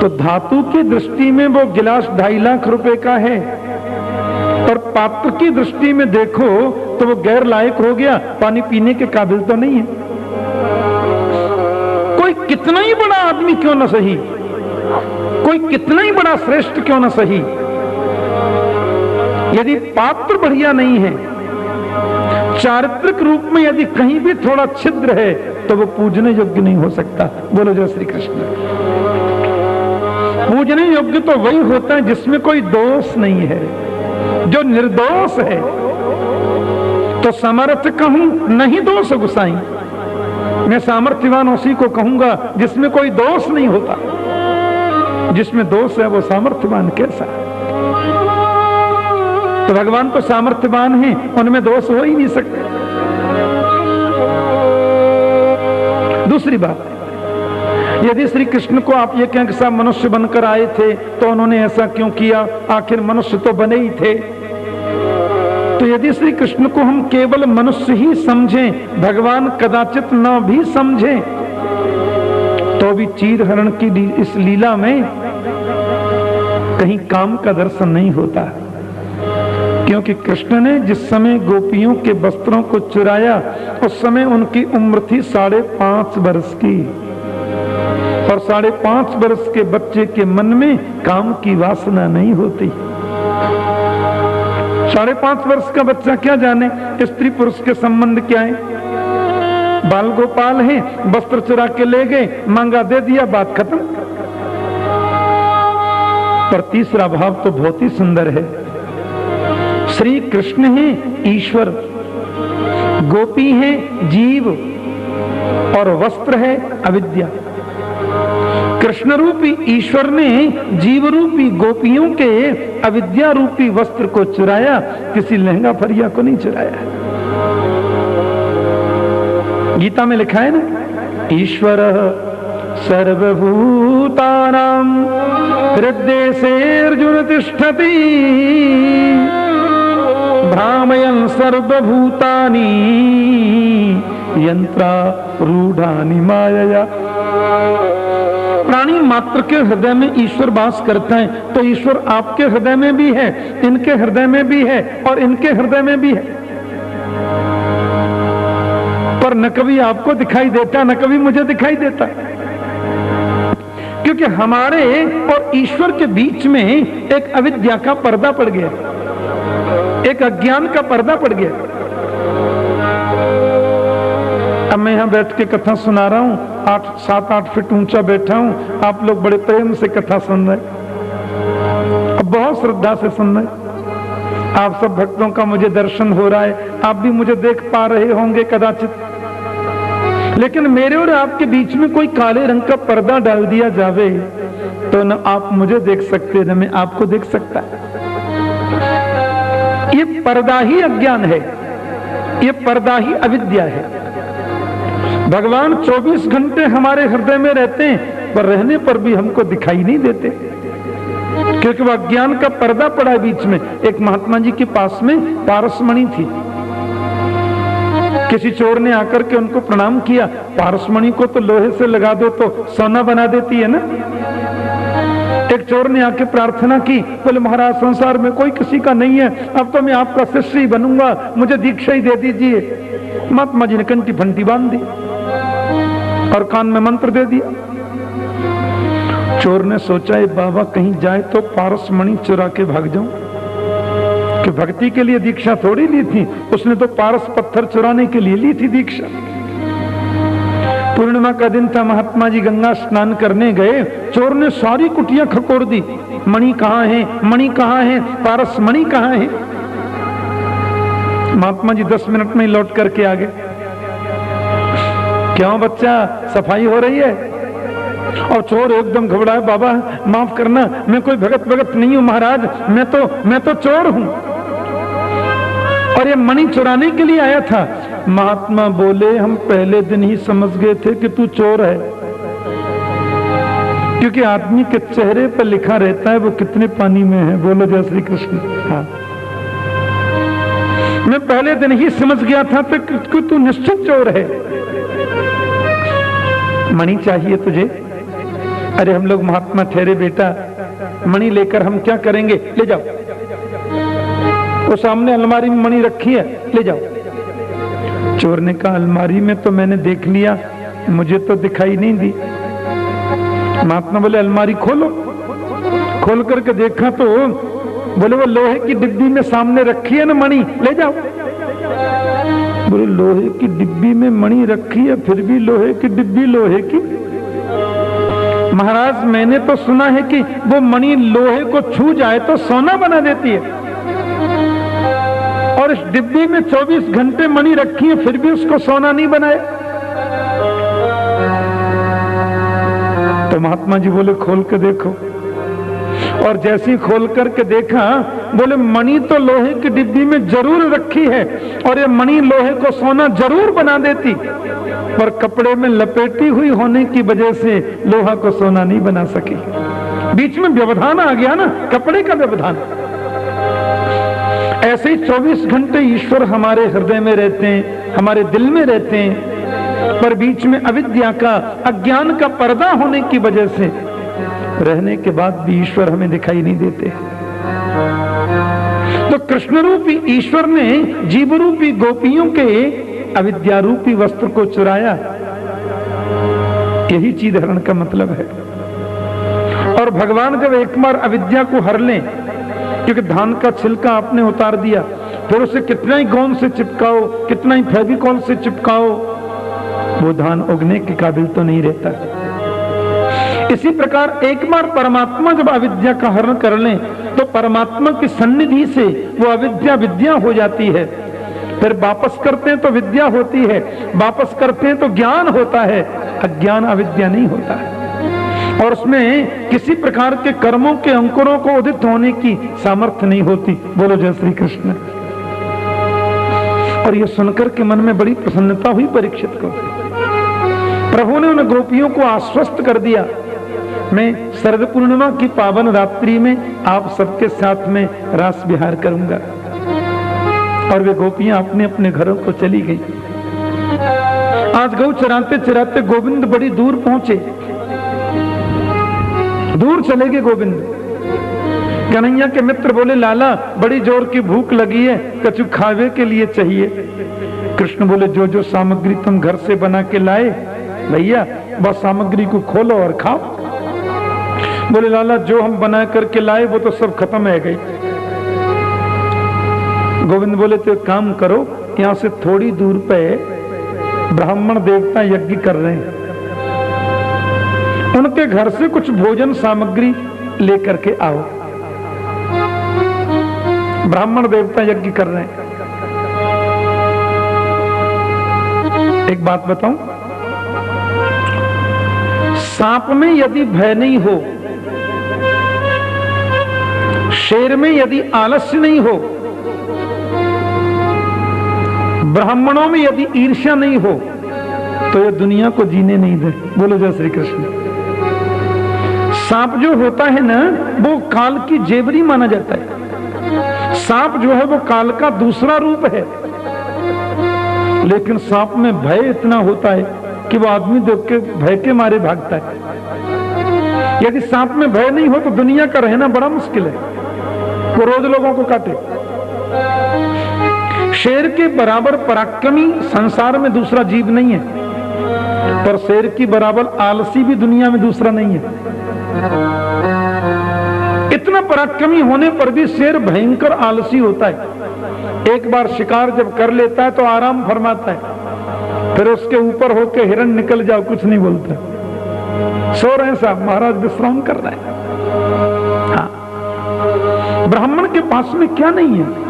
तो धातु की दृष्टि में वो गिलास 2.5 लाख रुपए का है, और पात्र की दृष्टि में देखो तो वो गैर लायक हो गया, पानी पीने के काबिल तो नहीं है। कोई कितना ही बड़ा आदमी क्यों ना सही, कोई कितना ही बड़ा श्रेष्ठ क्यों ना सही, यदि पात्र बढ़िया नहीं है, चारित्रिक रूप में यदि कहीं भी थोड़ा छिद्र है, तो वो पूजने योग्य नहीं हो सकता। बोलो जय श्री कृष्ण। पूजने योग्य तो वही होता है जिसमें कोई दोष नहीं है, जो निर्दोष है। तो सामर्थ्य कहूं नहीं दोष गुसाई, मैं सामर्थ्यवान उसी को कहूंगा जिसमें कोई दोष नहीं होता। जिसमें दोष है वो सामर्थ्यवान कैसा? तो भगवान तो सामर्थ्यवान हैं, उनमें दोष हो ही नहीं सकते। दूसरी बात, यदि श्री कृष्ण को आप ये कहें कि साहब मनुष्य बनकर आए थे तो उन्होंने ऐसा क्यों किया, आखिर मनुष्य तो बने ही थे। तो यदि श्री कृष्ण को हम केवल मनुष्य ही समझें, भगवान कदाचित न भी समझें, तो भी चीर हरण की इस लीला में कहीं काम का दर्शन नहीं होता। क्योंकि कृष्ण ने जिस समय गोपियों के वस्त्रों को चुराया, उस समय उनकी उम्र थी 5.5 वर्ष की, और 5.5 वर्ष के बच्चे के मन में काम की वासना नहीं होती। 5.5 वर्ष का बच्चा क्या जाने स्त्री पुरुष के संबंध क्या है। बाल गोपाल है, वस्त्र चुरा के ले गए, मांगा दे दिया, बात खत्म। पर तीसरा भाव तो बहुत ही सुंदर है। श्री कृष्ण है ईश्वर, गोपी है जीव, और वस्त्र है अविद्या। कृष्ण रूपी ईश्वर ने जीव रूपी गोपियों के अविद्या रूपी वस्त्र को चुराया, किसी लहंगा फरिया को नहीं चुराया। गीता में लिखा है ना, ईश्वर सर्वभूतानां हृदय अर्जुन तिष्ठति भ्रामयन् सर्वभूतानि यंत्रारूढ़ानि मायया। प्राणी मात्र के हृदय में ईश्वर वास करता है, तो ईश्वर आपके हृदय में भी है, इनके हृदय में भी है, और इनके हृदय में भी है। पर न कभी आपको दिखाई देता, न कभी मुझे दिखाई देता, क्योंकि हमारे और ईश्वर के बीच में एक अविद्या का पर्दा पड़ गया, एक अज्ञान का पर्दा पड़ गया। अब मैं यहां बैठ के कथा सुना रहा हूं, 7-8 फीट ऊंचा बैठा हूं, आप लोग बड़े प्रेम से कथा सुन रहे, बहुत श्रद्धा से सुन रहे। आप सब भक्तों का मुझे दर्शन हो रहा है, आप भी मुझे देख पा रहे होंगे कदाचित। लेकिन मेरे और आपके बीच में कोई काले रंग का पर्दा डाल दिया जावे, तो न आप मुझे देख सकते, न मैं आपको देख सकता। ये पर्दा ही अज्ञान है, ये पर्दा ही अविद्या है। भगवान 24 घंटे हमारे हृदय में रहते हैं, पर रहने पर भी हमको दिखाई नहीं देते, क्योंकि वह अज्ञान का पर्दा पड़ा है बीच में। एक महात्मा जी के पास में पारसमणि थी, किसी चोर ने आकर के उनको प्रणाम किया। पारसमणि को तो लोहे से लगा दो तो सोना बना देती है ना। एक चोर ने आके प्रार्थना की, बोले महाराज संसार में कोई किसी का नहीं है, अब तो मैं आपका शिष्य ही बनूंगा, मुझे दीक्षा ही दे दीजिए। महात्मा जी ने कंठी फंटी बांध दी और कान में मंत्र दे दिया। चोर ने सोचा, बाबा कहीं जाए तो पारसमणि चुरा के भाग जाऊं, कि भक्ति के लिए दीक्षा थोड़ी ली थी उसने, तो पारस पत्थर चुराने के लिए ली थी दीक्षा। पूर्णिमा का दिन था, महात्मा जी गंगा स्नान करने गए, चोर ने सारी कुटियां खकोड़ दी। मणि कहाँ है, मणि कहाँ है, पारस मणि कहाँ है। महात्मा जी 10 मिनट में लौट करके आ गए। क्यों बच्चा, सफाई हो रही है? और चोर एकदम घबराए, बाबा माफ करना, मैं कोई भगत नहीं हूं महाराज, मैं तो चोर हूं, और ये मणि चुराने के लिए आया था। महात्मा बोले, हम पहले दिन ही समझ गए थे कि तू चोर है, क्योंकि आदमी के चेहरे पर लिखा रहता है वो कितने पानी में है। बोलो जय श्री कृष्ण। हाँ, मैं पहले दिन ही समझ गया था कि तू निश्चित चोर है। मणि चाहिए तुझे, अरे हम लोग महात्मा ठहरे बेटा, मणि लेकर हम क्या करेंगे, ले जाओ, वो सामने अलमारी में मणि रखी है, ले जाओ। चोर ने कहा अलमारी में तो मैंने देख लिया, मुझे तो दिखाई नहीं दी। महात्मा बोले अलमारी खोलो। खोल करके देखा तो बोले वो लोहे की डिब्बी में सामने रखी है ना मणि, ले जाओ। बोले लोहे की डिब्बी में मणि रखी है, फिर भी लोहे की डिब्बी लोहे की। महाराज मैंने तो सुना है कि वो मणि लोहे को छू जाए तो सोना बना देती है, और इस डिब्बी में 24 घंटे मणि रखी है, फिर भी उसको सोना नहीं बनाए। तो महात्मा जी बोले खोल के देखो। और जैसे ही खोल करके देखा, बोले मणि तो लोहे की डिब्बी में जरूर रखी है, और ये मणि लोहे को सोना जरूर बना देती, पर कपड़े में लपेटी हुई होने की वजह से लोहा को सोना नहीं बना सकी। बीच में व्यवधान आ गया ना, कपड़े का व्यवधान। ऐसे ही 24 घंटे ईश्वर हमारे हृदय में रहते हैं, हमारे दिल में रहते हैं, पर बीच में अविद्या का, अज्ञान का पर्दा होने की वजह से रहने के बाद भी ईश्वर हमें दिखाई नहीं देते। तो कृष्ण रूपी ईश्वर ने जीव रूपी गोपियों के अविद्या रूपी वस्त्र को चुराया। यही चीज हरण का मतलब है। और भगवान जब एक बार अविद्या को हर लें, क्योंकि धान का छिलका आपने उतार दिया, फिर उसे कितना ही गोंद से चिपकाओ, कितना ही फेविकॉल से चिपकाओ, वो धान उगने के काबिल तो नहीं रहता। इसी प्रकार एक बार परमात्मा जब अविद्या का हरण कर लें, तो परमात्मा की सन्निधि से वो अविद्या विद्या हो जाती है। फिर वापस करते हैं तो विद्या होती है, वापस करते हैं तो ज्ञान होता है, अज्ञान अविद्या नहीं होता है। और उसमें किसी प्रकार के कर्मों के अंकुरों को उदित होने की सामर्थ्य नहीं होती। बोलो जय श्री कृष्ण। और ये सुनकर के मन में बड़ी प्रसन्नता हुई परीक्षित को। प्रभु ने उन गोपियों को आश्वस्त कर दिया, मैं शरद पूर्णिमा की पावन रात्रि में आप सबके साथ में रास विहार करूंगा। और वे गोपियां अपने अपने घरों को चली गई। आज गौ चराते चराते गोविंद बड़ी दूर पहुंचे, दूर चले गए गोविंद। कन्हैया के मित्र बोले लाला बड़ी जोर की भूख लगी है, कछु खावे के लिए चाहिए। कृष्ण बोले जो जो सामग्री तुम घर से बना के लाए भैया, बस सामग्री को खोलो और खाओ। बोले लाला जो हम बना करके लाए वो तो सब खत्म है गई। गोविंद बोले तो एक काम करो, यहां से थोड़ी दूर पे ब्राह्मण देवता यज्ञ कर रहे हैं, उनके घर से कुछ भोजन सामग्री लेकर के आओ। ब्राह्मण देवता यज्ञ कर रहे हैं। एक बात बताऊं, सांप में यदि भय नहीं हो, शेर में यदि आलस्य नहीं हो, ब्राह्मणों में यदि ईर्ष्या नहीं हो, तो ये दुनिया को जीने नहीं दे। बोलो जय श्री कृष्ण। सांप जो होता है ना, वो काल की जेवरी माना जाता है। सांप जो है वो काल का दूसरा रूप है, लेकिन सांप में भय इतना होता है कि वो आदमी देख के भय के मारे भागता है। यदि सांप में भय नहीं हो तो दुनिया का रहना बड़ा मुश्किल है, वो रोज लोगों को काटे। शेर के बराबर पराक्रमी संसार में दूसरा जीव नहीं है, पर शेर की बराबर आलसी भी दुनिया में दूसरा नहीं है। इतना पराक्रमी होने पर भी शेर भयंकर आलसी होता है। एक बार शिकार जब कर लेता है तो आराम फरमाता है, फिर उसके ऊपर होके हिरण निकल जाओ कुछ नहीं बोलता। सो रहे हैं साहब, महाराज विश्राम कर रहे हैं। हाँ, ब्राह्मण के पास में क्या नहीं है?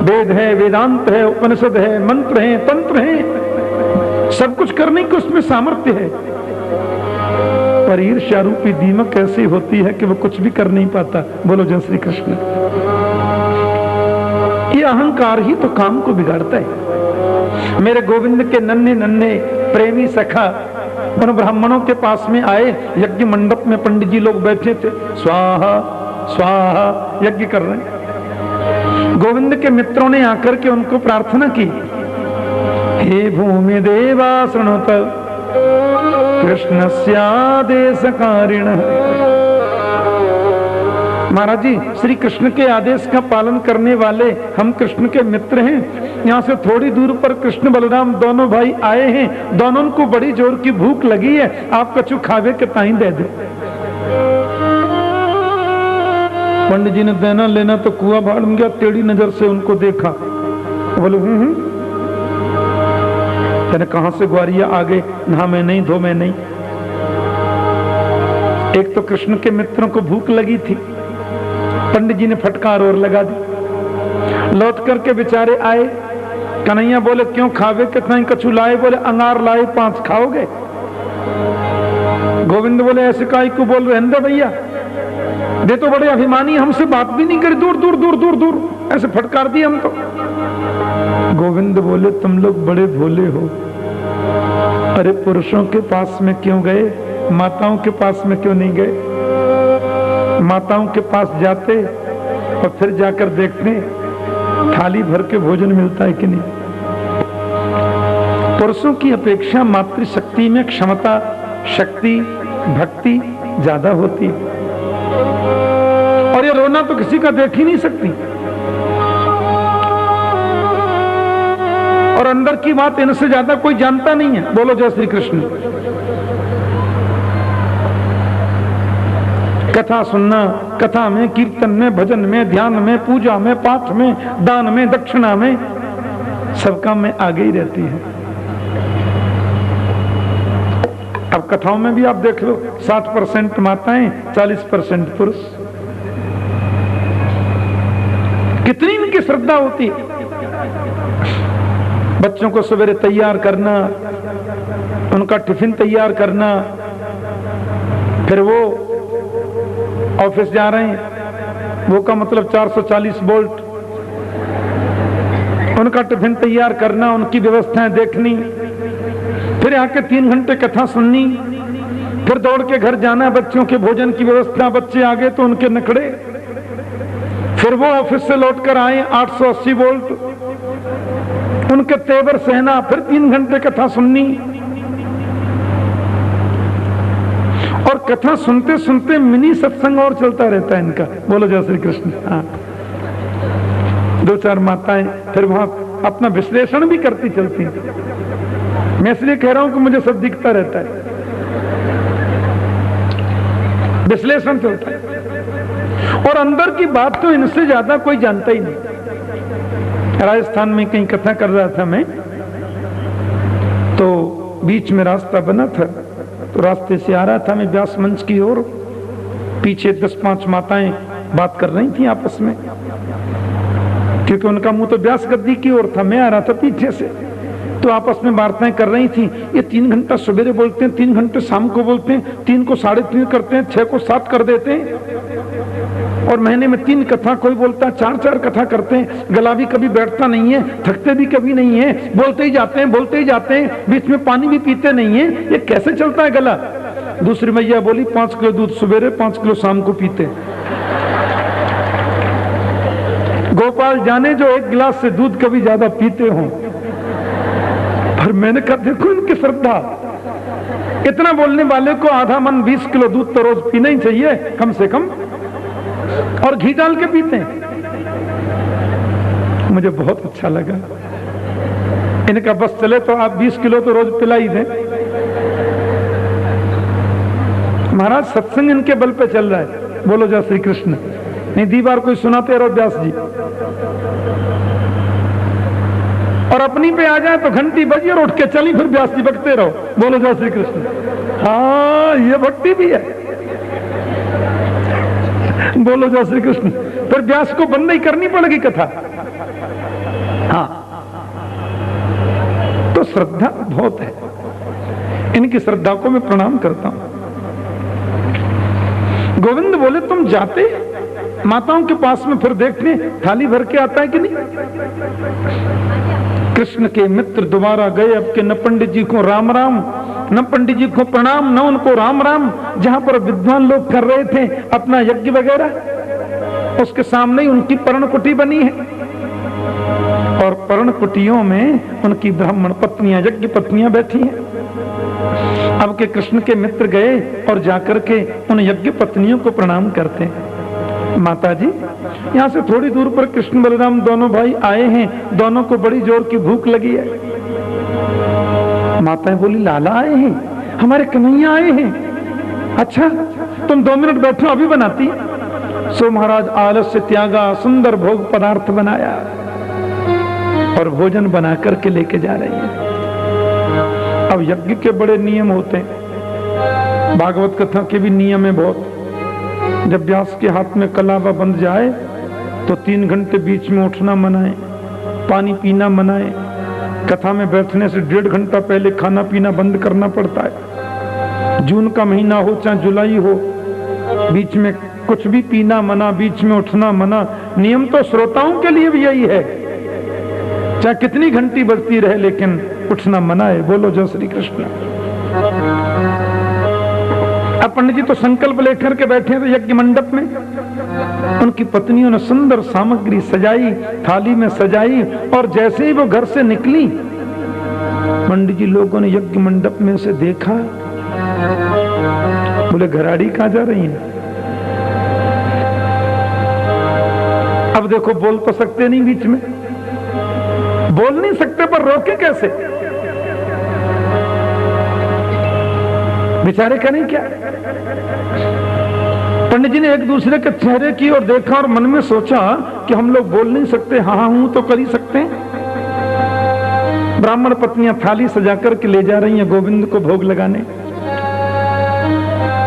वेद है, वेदांत है, उपनिषद है, मंत्र है, तंत्र है, सब कुछ करने की उसमें सामर्थ्य है। पर ईर्ष्या रूपी दीमक ऐसी होती है कि वो कुछ भी कर नहीं पाता। बोलो जय श्री कृष्ण। ये अहंकार ही तो काम को बिगाड़ता है। मेरे गोविंद के नन्हे नन्हे प्रेमी सखा उन ब्राह्मणों के पास में आए। यज्ञ मंडप में पंडित जी लोग बैठे थे, स्वाहा स्वाहा यज्ञ कर रहे हैं। गोविंद के मित्रों ने आकर के उनको प्रार्थना की, हे भूमि देवा शृणुत कृष्णस्यादेशकारिण। महाराज जी, श्री कृष्ण के आदेश का पालन करने वाले हम कृष्ण के मित्र हैं। यहाँ से थोड़ी दूर पर कृष्ण बलराम दोनों भाई आए हैं। दोनों को बड़ी जोर की भूख लगी है, आप कछु खावे के ताई दे दो। पंडित जी ने देना लेना तो कुआ भाड़ में गया, टेढ़ी नजर से उनको देखा, बोले कहने कहां से ग्वारिया आ गए, नहा मैं नहीं, धो मैं नहीं। एक तो कृष्ण के मित्रों को भूख लगी थी, पंडित जी ने फटकार और लगा दी। लौट करके बेचारे आए, कन्हैया बोले क्यों खावे कितना कछु लाए, बोले अंगार लाए 5 खाओगे। गोविंद बोले ऐसे काई को बोल रहे हैं भैया, दे तो बड़े अभिमानी, हमसे बात भी नहीं करी, दूर दूर दूर दूर दूर ऐसे फटकार दिए हम तो। गोविंद बोले तुम लोग बड़े भोले हो, अरे पुरुषों के पास में क्यों गए, माताओं के पास में क्यों नहीं गए। माताओं के पास जाते और फिर जाकर देखते थाली भर के भोजन मिलता है कि नहीं। पुरुषों की अपेक्षा मातृशक्ति में क्षमता, शक्ति, भक्ति ज्यादा होती है। और ये रोना तो किसी का देख ही नहीं सकती, और अंदर की बात इनसे ज्यादा कोई जानता नहीं है। बोलो जय श्री कृष्ण। कथा सुनना, कथा में, कीर्तन में, भजन में, ध्यान में, पूजा में, पाठ में, दान में, दक्षिणा में, सब काम में आगे ही रहती है। अब कथाओं में भी आप देख लो, 60% माताएं, 40% पुरुष। कितनी इनकी श्रद्धा होती है। बच्चों को सवेरे तैयार करना, उनका टिफिन तैयार करना, फिर वो ऑफिस जा रहे हैं, वो का मतलब 440 वोल्ट, उनका टिफिन तैयार करना, उनकी व्यवस्थाएं देखनी, फिर आके 3 घंटे कथा सुननी, फिर दौड़ के घर जाना, बच्चों के भोजन की व्यवस्था, बच्चे आ गए तो उनके नखड़े, फिर वो ऑफिस से लौटकर आए 880 वोल्ट, उनके तेवर सहना, फिर 3 घंटे कथा सुननी। और कथा सुनते सुनते मिनी सत्संग और चलता रहता है इनका। बोलो जय श्री कृष्ण। हाँ, 2-4 माताएं फिर वहां अपना विश्लेषण भी करती चलती हैं। मैं इसलिए कह रहा हूं कि मुझे सब दिखता रहता है, विश्लेषण चलता है। और अंदर की बात तो इनसे ज्यादा कोई जानता ही नहीं। राजस्थान में कहीं कथा कर रहा था मैं, तो बीच में रास्ता बना था, तो रास्ते से आ रहा था मैं व्यास मंच की ओर, पीछे 10-5 माताएं बात कर रही थी आपस में, क्योंकि उनका मुंह तो व्यास गद्दी की ओर था, मैं आ रहा था पीछे से। तो आपस में वार्ताएं कर रही थी। ये 3 घंटा सवेरे बोलते हैं, 3 घंटे शाम को बोलते हैं, 3 को 3.5 करते हैं, 6 को 7 कर देते हैं, और महीने में 3 कथा, कोई बोलता है 4-4 कथा करते हैं। गला भी कभी बैठता नहीं है, थकते भी कभी नहीं है, बोलते ही जाते हैं, बोलते ही जाते हैं, बीच में पानी भी पीते नहीं है। ये कैसे चलता है गला। दूसरी मैया बोली 5 किलो दूध सवेरे, 5 किलो शाम को पीते। गोपाल जाने जो 1 गिलास से दूध कभी ज्यादा पीते हो। पर मैंने कहा देखो इनकी श्रद्धा, इतना बोलने वाले को आधा मन 20 किलो दूध तो रोज पीना ही चाहिए कम से कम, और घी डाल के पीते हैं। मुझे बहुत अच्छा लगा। इनका बस चले तो आप 20 किलो तो रोज पिला ही दें। महाराज सत्संग इनके बल पे चल रहा है। बोलो जय श्री कृष्ण। नहीं दी बार कोई सुनाते रहो व्यास जी, और अपनी पे आ जाए तो घंटी बजी और उठ के चली, फिर व्यास जी बकते रहो। बोलो जय श्री कृष्ण। हाँ, ये भक्ति भी है। बोलो जय श्री कृष्ण। फिर व्यास को बंद नहीं करनी पड़ेगी कथा। हाँ, तो श्रद्धा बहुत है। इनकी श्रद्धा को मैं प्रणाम करता हूं। गोविंद बोले तुम जाते माताओं के पास में, फिर देखने थाली भर के आता है कि नहीं। कृष्ण के मित्र दोबारा गए। अब के न पंडित जी को राम राम, न पंडित जी को प्रणाम, न उनको राम राम। जहां पर विद्वान लोग कर रहे थे अपना यज्ञ वगैरह, उसके सामने ही उनकी पर्णकुटी बनी है, और पर्णकुटियों में उनकी ब्राह्मण पत्नियां, यज्ञ पत्नियां बैठी हैं। अब के कृष्ण के मित्र गए और जाकर के उन यज्ञ पत्नियों को प्रणाम करते हैं। माता जी, यहाँ से थोड़ी दूर पर कृष्ण बलराम दोनों भाई आए हैं, दोनों को बड़ी जोर की भूख लगी है। माताएं बोली, लाला आए हैं, हमारे कन्हैया आए हैं। अच्छा, तुम 2 मिनट बैठो, अभी बनाती। सो महाराज आलस्य त्यागा, सुंदर भोग पदार्थ बनाया और भोजन बना करके लेके जा रही है। अब यज्ञ के बड़े नियम होते हैं, भागवत कथा के भी नियम है बहुत। जब व्यास के हाथ में कलावा बंध जाए तो 3 घंटे बीच में उठना मना है, पानी पीना मना है, कथा में बैठने से 1.5 घंटा पहले खाना पीना बंद करना पड़ता है। जून का महीना हो चाहे जुलाई हो, बीच में कुछ भी पीना मना, बीच में उठना मना। नियम तो श्रोताओं के लिए भी यही है, चाहे कितनी घंटी बजती रहे लेकिन उठना मना है। बोलो जय श्री कृष्ण। अब पंडित जी तो संकल्प लेकर के बैठे थे यज्ञ मंडप में। उनकी पत्नियों ने सुंदर सामग्री सजाई, थाली में सजाई, और जैसे ही वो घर से निकली, पंडित जी लोगों ने यज्ञ मंडप में से देखा। बोले, घराड़ी कहां जा रही है? अब देखो, बोल तो सकते नहीं, बीच में बोल नहीं सकते, पर रोके कैसे? बेचारे करें क्या? पंडित जी ने एक दूसरे के चेहरे की ओर देखा और मन में सोचा कि हम लोग बोल नहीं सकते, हाँ हूं तो कर ही सकते हैं। ब्राह्मण पत्नियां थाली सजा करके ले जा रही हैं गोविंद को भोग लगाने।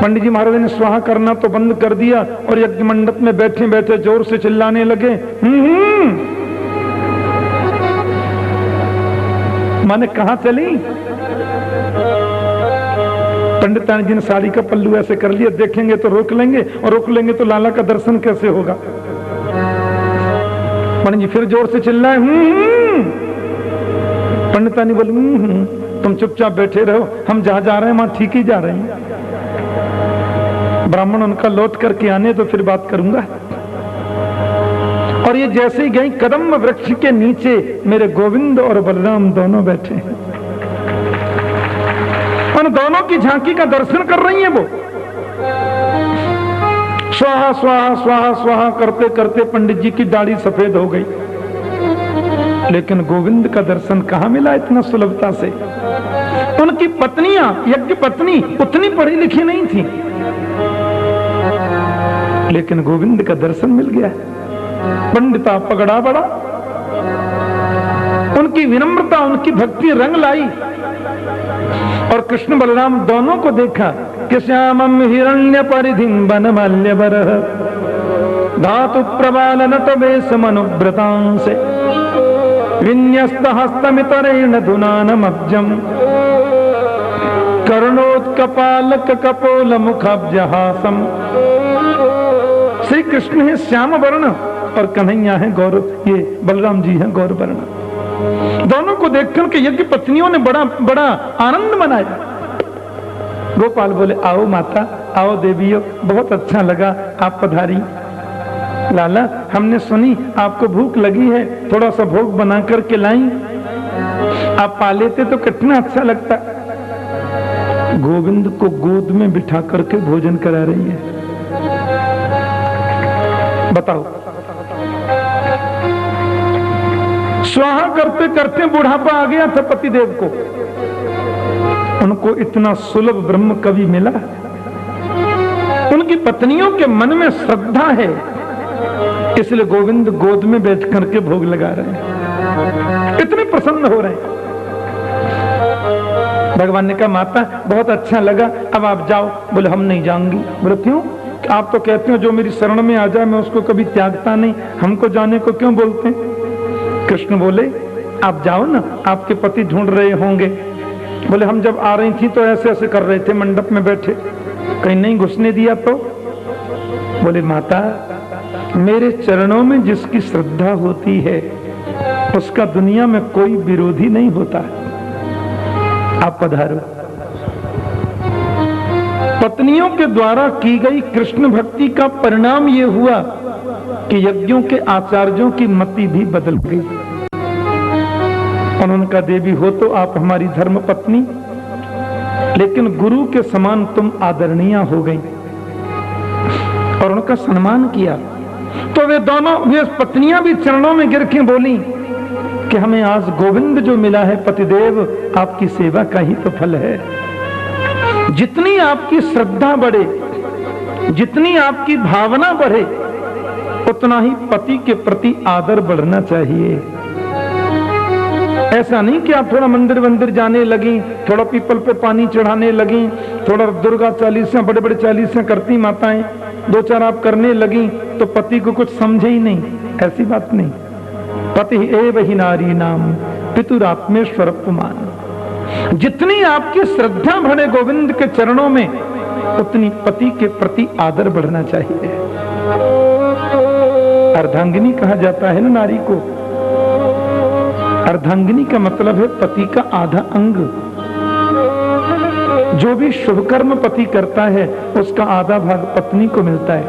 पंडित जी महाराज ने स्वाहा करना तो बंद कर दिया और यज्ञ मंडप में बैठे बैठे जोर से चिल्लाने लगे, माने कहां चली? पंडितानी जी ने साड़ी का पल्लू ऐसे कर लिया, देखेंगे तो रोक लेंगे और रोक लेंगे तो लाला का दर्शन कैसे होगा। पंडित जी फिर जोर से चिल्लाए, पंडितानी बोली, तुम चुपचाप बैठे रहो, हम जहां जा रहे हैं वहां ठीक ही जा रहे हैं। ब्राह्मण उनका लौट करके आने तो फिर बात करूंगा। और ये जैसे ही गई, कदम वृक्ष के नीचे मेरे गोविंद और बलराम दोनों बैठे हैं। उन दोनों की झांकी का दर्शन कर रही हैं वो। स्वाहा स्वाहा स्वाहा स्वाहा करते करते पंडित जी की दाढ़ी सफेद हो गई, लेकिन गोविंद का दर्शन कहां मिला इतना सुलभता से। उनकी पत्नियां, यज्ञ पत्नी, उतनी पढ़ी लिखी नहीं थी, लेकिन गोविंद का दर्शन मिल गया। पंडिता पगड़ा बड़ा, उनकी विनम्रता, उनकी भक्ति रंग लाई। और कृष्ण बलराम दोनों को देखा कि श्यामम हिरण्य परिधिम वनमाल्य बरह धातु प्रबाल नट वेश मनुव्रतांस विन्यस्त हस्तमितरेण धुनानमब्जम कर्णोत्कपालक कपोल मुखाब्जहासम। श्री कृष्ण है श्याम वर्ण और कन्हैया है गौर, ये बलराम जी हैं गौर वर्ण। दोनों को देखकर के यज्ञ पत्नियों ने बड़ा बड़ा आनंद मनाया। गोपाल बोले, आओ माता, आओ देवियों, बहुत अच्छा लगा आप पधारी। लाला, हमने सुनी आपको भूख लगी है, थोड़ा सा भोग बना करके लाई, आप पा लेते तो कितना अच्छा लगता। गोविंद को गोद में बिठा करके भोजन करा रही है। बताओ, स्वाहा करते करते बुढ़ापा आ गया था पतिदेव को, उनको इतना सुलभ ब्रह्म कवि मिला। उनकी पत्नियों के मन में श्रद्धा है, इसलिए गोविंद गोद में बैठ करके भोग लगा रहे हैं, इतने प्रसन्न हो रहे हैं। भगवान ने कहा, माता बहुत अच्छा लगा, अब आप जाओ। बोले, हम नहीं जाऊंगी। बोले, क्यों? आप तो कहते हो जो मेरी शरण में आ जाए मैं उसको कभी त्यागता नहीं, हमको जाने को क्यों बोलते हैं? कृष्ण बोले, आप जाओ ना, आपके पति ढूंढ रहे होंगे। बोले, हम जब आ रही थी तो ऐसे ऐसे कर रहे थे मंडप में बैठे, कहीं नहीं घुसने दिया तो? बोले, माता, मेरे चरणों में जिसकी श्रद्धा होती है उसका दुनिया में कोई विरोधी नहीं होता। आप पधारो। पत्नियों के द्वारा की गई कृष्ण भक्ति का परिणाम यह हुआ कि यज्ञों के आचार्यों की मति भी बदल गई। उन्होंने कहा, देवी हो तो आप हमारी धर्म पत्नी, लेकिन गुरु के समान तुम आदरणीय हो गई और उनका सम्मान किया। तो वे पत्नियां भी चरणों में गिर के बोली कि हमें आज गोविंद जो मिला है पतिदेव, आपकी सेवा का ही तो फल है। जितनी आपकी श्रद्धा बढ़े, जितनी आपकी भावना बढ़े, उतना ही पति के प्रति आदर बढ़ना चाहिए। ऐसा नहीं कि आप थोड़ा मंदिर वंदिर जाने लगी, थोड़ा पीपल पे पानी चढ़ाने लगी, थोड़ा दुर्गा चालीसा, बड़े बड़े चालीसा करती माताएं, 2-4 आप करने लगी तो पति को कुछ समझे ही नहीं। ऐसी बात नहीं। पति एव ही नारी नाम पितुरात्मेश्वर अपमान। जितनी आपकी श्रद्धा बढ़े गोविंद के चरणों में, उतनी पति के प्रति आदर बढ़ना चाहिए। अर्धांगिनी कहा जाता है ना नारी को। अर्धांगिनी का मतलब है पति का आधा अंग। जो भी शुभ कर्म पति करता है उसका आधा भाग पत्नी को मिलता है,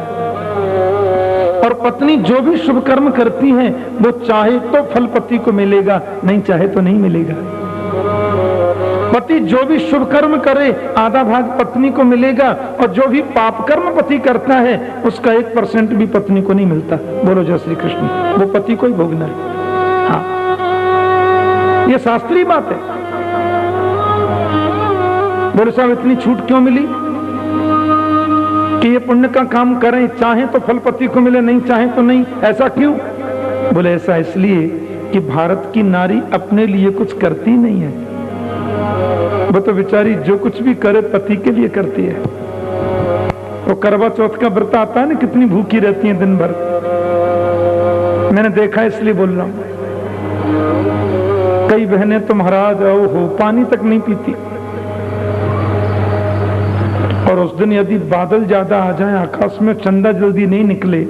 और पत्नी जो भी शुभ कर्म करती है वो चाहे तो फल पति को मिलेगा, नहीं चाहे तो नहीं मिलेगा। पति जो भी शुभ कर्म करे आधा भाग पत्नी को मिलेगा, और जो भी पाप कर्म पति करता है उसका 1% भी पत्नी को नहीं मिलता। बोलो जय श्री कृष्ण। वो पति को ही भोगना है। हाँ, ये शास्त्रीय बात है। बोले साहब इतनी छूट क्यों मिली कि ये पुण्य का काम करें, चाहे तो फल पति को मिले, नहीं चाहे तो नहीं, ऐसा क्यों? बोले ऐसा इसलिए कि भारत की नारी अपने लिए कुछ करती नहीं है। वो तो बेचारी जो कुछ भी करे पति के लिए करती है। वो करवा चौथ का व्रत आता है ना, कितनी भूखी रहती है दिन भर। मैंने देखा इसलिए बोल रहा हूं। कई बहनें तो महाराज हो पानी तक नहीं पीती, और उस दिन यदि बादल ज्यादा आ जाए, आकाश में चंदा जल्दी नहीं निकले,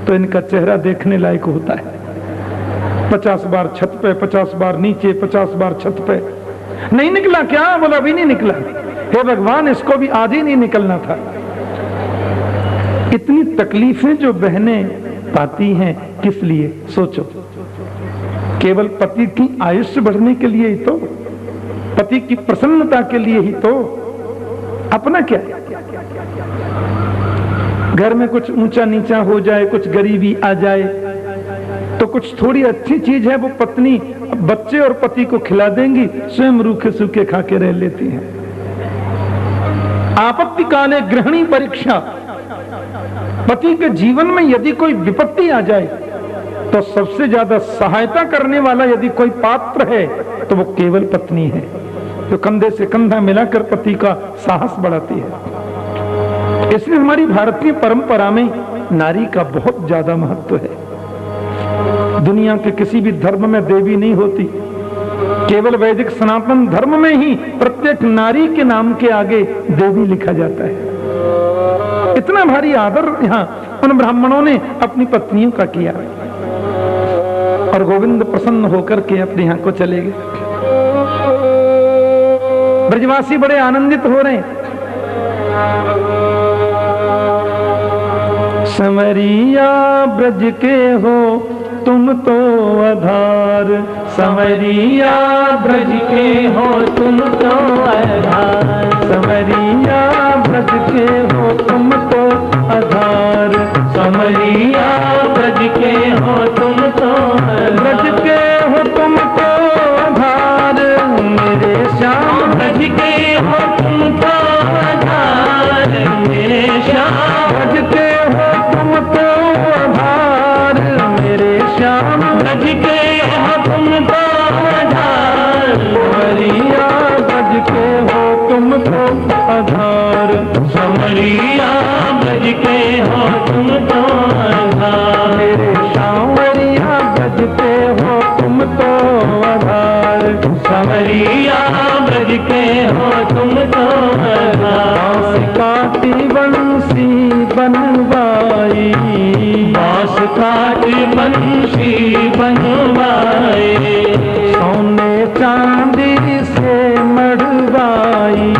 तो इनका चेहरा देखने लायक होता है। 50 बार छत पे, 50 बार नीचे, 50 बार छत पे। नहीं निकला क्या? बोला अभी नहीं निकला। हे भगवान, इसको भी आज ही नहीं निकलना था। इतनी तकलीफें जो बहनें पाती हैं, किस लिए? सोचो। केवल पति की आयुष्य बढ़ने के लिए ही तो, पति की प्रसन्नता के लिए ही तो। अपना क्या? घर में कुछ ऊंचा नीचा हो जाए, कुछ गरीबी आ जाए, तो कुछ थोड़ी अच्छी चीज है वो पत्नी बच्चे और पति को खिला देंगी, स्वयं रूखे सूखे खा के रह लेती हैं। आपत्ति काले गृहिणी परीक्षा। पति के जीवन में यदि कोई विपत्ति आ जाए तो सबसे ज्यादा सहायता करने वाला यदि कोई पात्र है तो वो केवल पत्नी है, जो कंधे से कंधा मिलाकर पति का साहस बढ़ाती है। इसलिए हमारी भारतीय परंपरा में नारी का बहुत ज्यादा महत्व है। दुनिया के किसी भी धर्म में देवी नहीं होती, केवल वैदिक सनातन धर्म में ही प्रत्येक नारी के नाम के आगे देवी लिखा जाता है। इतना भारी आदर यहाँ उन ब्राह्मणों ने अपनी पत्नियों का किया, और गोविंद प्रसन्न होकर के अपने यहाँ को चले गए। ब्रजवासी बड़े आनंदित हो रहे हैं। संवरिया ब्रज के हो तुम तो आधार, संवरिया ब्रज के हो तुम तो आधार, संवरिया ब्रज के हो तुम तो आधार, संवरिया ब्रज के हो तुम तो ब्रज के हो तुम तो आधार, मेरे श्याम ब्रज के हो तुम तो आधार, मेरे श्याम ब्रज के हो तुम तो आधार, मेरे श्याम ब्रज के हो तुम तो आधार, संवरिया ब्रज के हो तुम तो आधार, संवरिया ब्रज के हो तुम तो आधार, मेरे सांवरिया ब्रज के हो तुम तो आधार, सांवरिया ब्रज के हो तुम तो आधार। काटी बंसी बनवाई, बांस काटी बंसी बनवाई, सोने चांदी से मढ़वाई,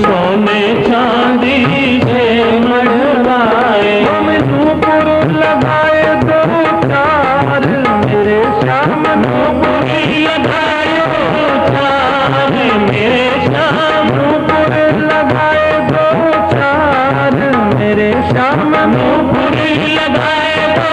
सोने चांदी से मढ़वाए, नूपुर लगाए दो चार, मेरे श्याम नूपुर लगाए दो चार, मेरे श्याम मेरे श्याम नूपुरी लगाए तो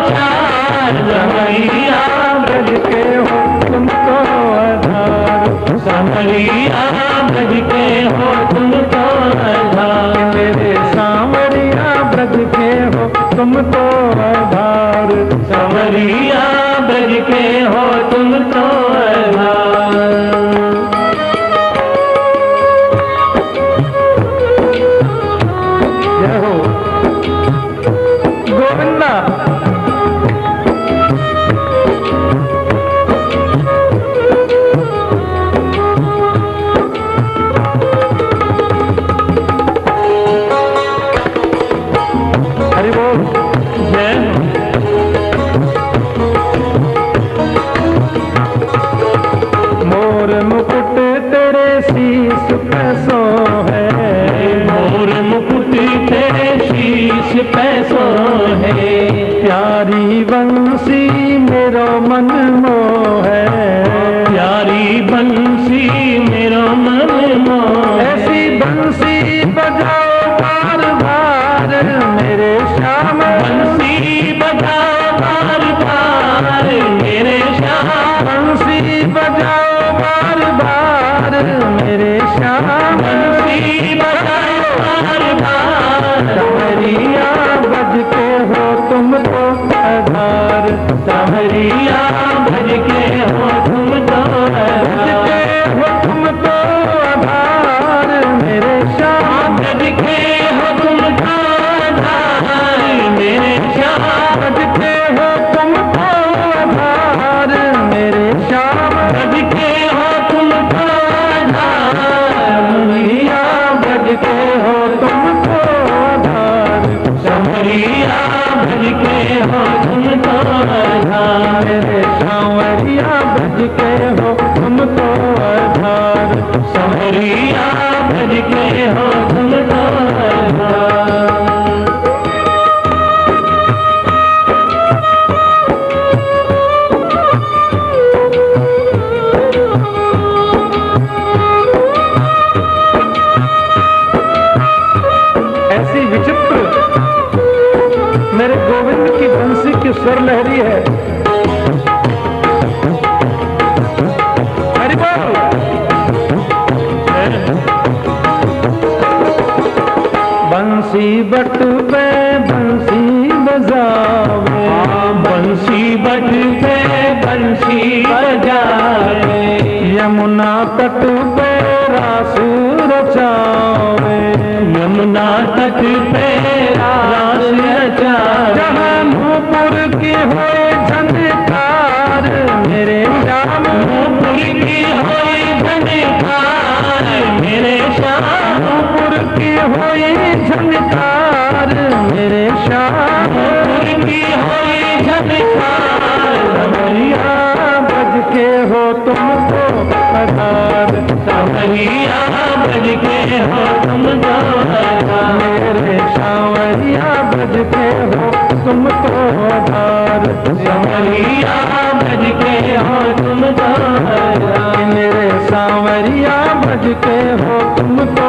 चार समरिया ब्रज के हो तुम तो आधार, समरिया ब्रज के हो तुम तो आधार, मेरे सांवरिया ब्रज के हो तुम तो आधार, समरिया ब्रज के हो तुम तो आधार। जय हो गोविंदा। हरि बोल। जय मोर मुकुट तेरे शीश पे सो है, मोर मुकुट तेरे शीश पे सो है, प्यारी बंसी मेरो मन मोह है, प्यारी बंसी मेरो मन मोह, ऐसी बंसी बजाओ बार बार मेरे श्याम, बंसी बजाओ बार बार मेरे श्याम, बंसी बजाओ बार बार मेरे श्याम, बंसी बजाओ बार बार, समरिया बज के हो तुम तो आधार, समरिया भज के हो तुम तो बज के हो तुम तो आधार मेरे श्याम, भज के हो तुम तो आधार मेरे श्याम, बज के हो तुम तो आधार मेरे श्याम, भज के हो तुम तो आधार समरिया बज के हो तुम तो आधार, समरिया भज के हो तुम तो आधार, मेरे सांवरिया बज के हो तुम तो आधार, समरिया भज के हो तुम तो आधार। ऐसी विचित्र मेरे गोविंद की बंसी की स्वर लहरी है। हरि बोल। बंसी बट पे बंसी बजावे, बंसी बट पे बंसी बजावे, यमुना तट पे रास रचावे, यमुना तट पे रास रचावे, जहाँ नूपुर की होए झनकार मेरे श्याम, नूपुर की होई झनकार मेरे श्याम, नूपुर की होए झनकार मेरे श्याम, नूपुर की होई झनकार, समरिया बज के हो तुमको आधार, समरिया बज के हो तुम तो आधार, मेरे सांवरिया बज के हो तुम तो आधार, समरिया बज के हो तुम तो आधार, मेरे सांवरिया बज के हो तुम तो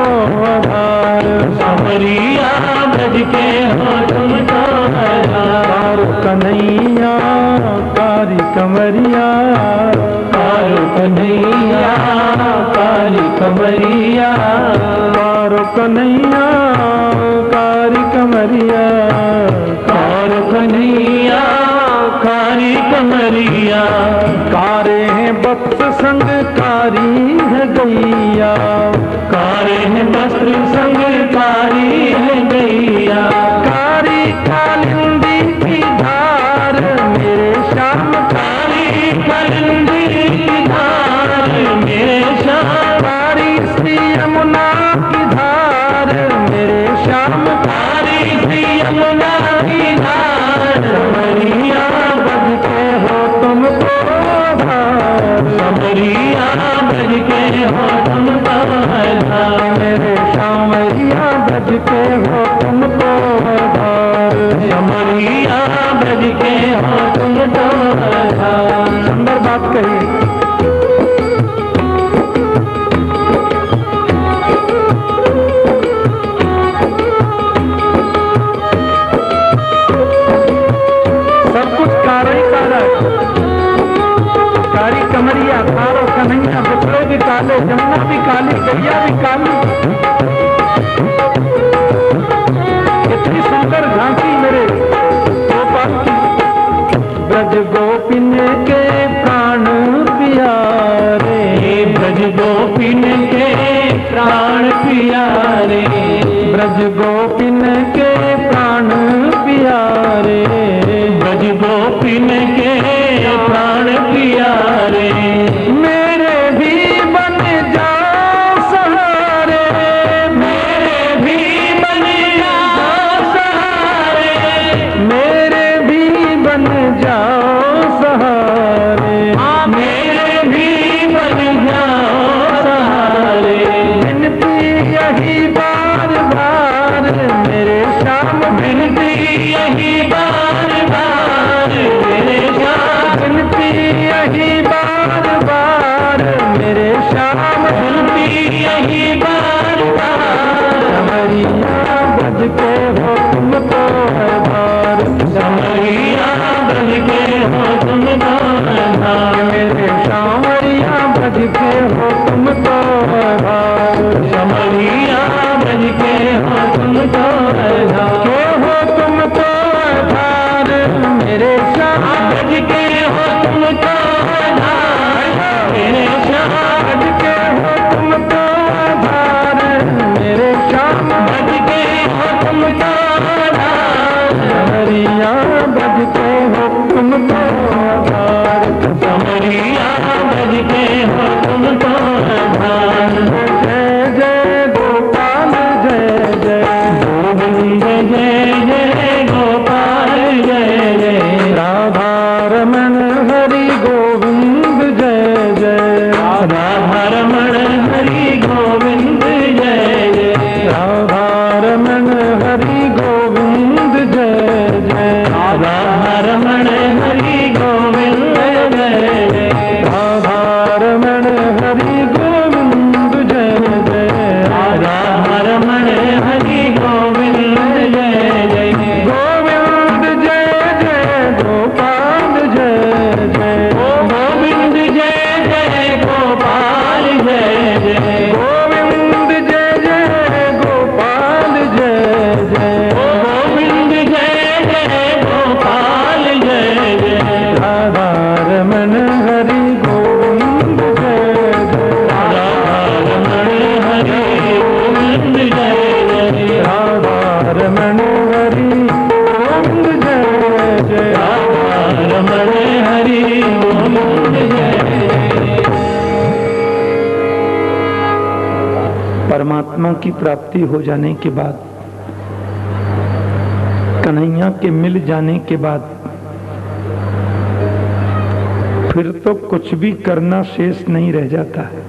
आधार, समरिया बज के हो तुम तो आधार, कन्हैया कारी कमरिया, कारो कन्हैया काली कमरिया, कारो कन्हैया कारी कमरिया, कारो कन्हैया काली कमरिया, कारे हैं वत्स संग कारी है गैया, कारे हैं वस्त्र संग कारी है गैया, कारी कालिंदी की धार मेरे श्याम, कारी कलिंदी की धार मेरे श्याम, कारी श्री यमुना की धार मेरे श्याम, कारी सी यमुना की धार, समरिया बज के हो तुम तो आधार, समरिया बज के हो तुम तो आधार, मेरे सांवरिया बज के हो तुम तो आधार, समरिया बज के हो तुम तो आधार। सुंदर बात कही। गोपिन के प्राण प्यारे, ब्रज गोपिन के प्राण प्यारे, ब्रज गोपिन के प्राण प्यारे, ब्रज गोपिन के प्राण प्यारे। मेरे भी बन जाओ सहारे, मेरे भी बन जाओ सहारे, मेरे भी बन जाओ सहारे, मेरे भी बन जाओ सहारे। विनती यही बार बार मेरे श्याम, विनती यही बार बार मेरे श्याम, विनती यही बार बार मेरे श्याम, विनती यही बार बार। समरिया बज के हो तुम तो है भार, समरिया बज के हो तुम तो है भार, मेरे सांवरिया बज के हो तुम तो है भार, समरिया बज के हो तुम तो है भार, के हो तुम तो है भार, मेरे श्याम बज के हो तुम तो है भार, मेरे श्याम बज के हो तुम तो है भार, मेरे श्याम बज के हो तुम तो है भार, समरिया बज के हो तुम तो है भार, समरिया बज के हो तुम तो है भार। जय जय गोपाल जय जय, गोविंद जय जय गोपाल जय जय, राधा रमण हरि गोविंद जय जय, राधा रमण हरि गोविंद जय जय, राधा रमण हरि गोविंद जय जय, राधा रमण हरि गोविंद जय जय, राधा रमण हरि गोविंद जय जय, राधा रमण हरि गोविंद जय जय, गोविंद जय जय गोपाल जय जय, गोविंद जय जय गोपाल जय जय, गोविंद जय जय गोपाल जय जय, गोविंद जय जय गोपाल जय जय, राधा रमण हरि गोविंद जय जय, राधा रमण हरि गोविंद जय जय, राधा रमण हरि गोविंद जय जय, राधा रमण हरि गोविंद जय जय। परमात्मा की प्राप्ति हो जाने के बाद, कन्हैया के मिल जाने के बाद फिर तो कुछ भी करना शेष नहीं रह जाता है।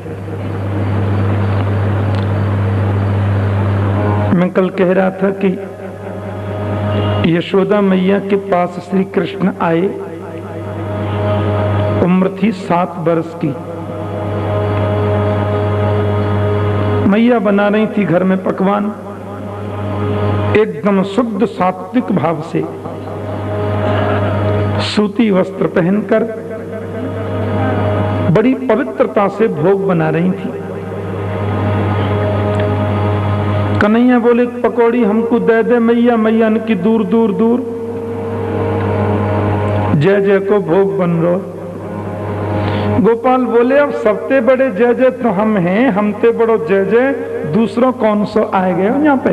मैं कल कह रहा था कि यशोदा मैया के पास श्री कृष्ण आए, उम्र थी 7 वर्ष की। मैया बना रही थी घर में पकवान, एकदम शुद्ध सात्विक भाव से सूती वस्त्र पहनकर बड़ी पवित्रता से भोग बना रही थी। कन्हैया बोले पकौड़ी हमको दे दे मैया। मैया ने की दूर दूर दूर, जय जय को भोग बन रो। गोपाल बोले अब सबसे बड़े जय जय तो हम हैं, हमते बड़ो जय जय दूसरों कौन सो आए गए यहाँ पे।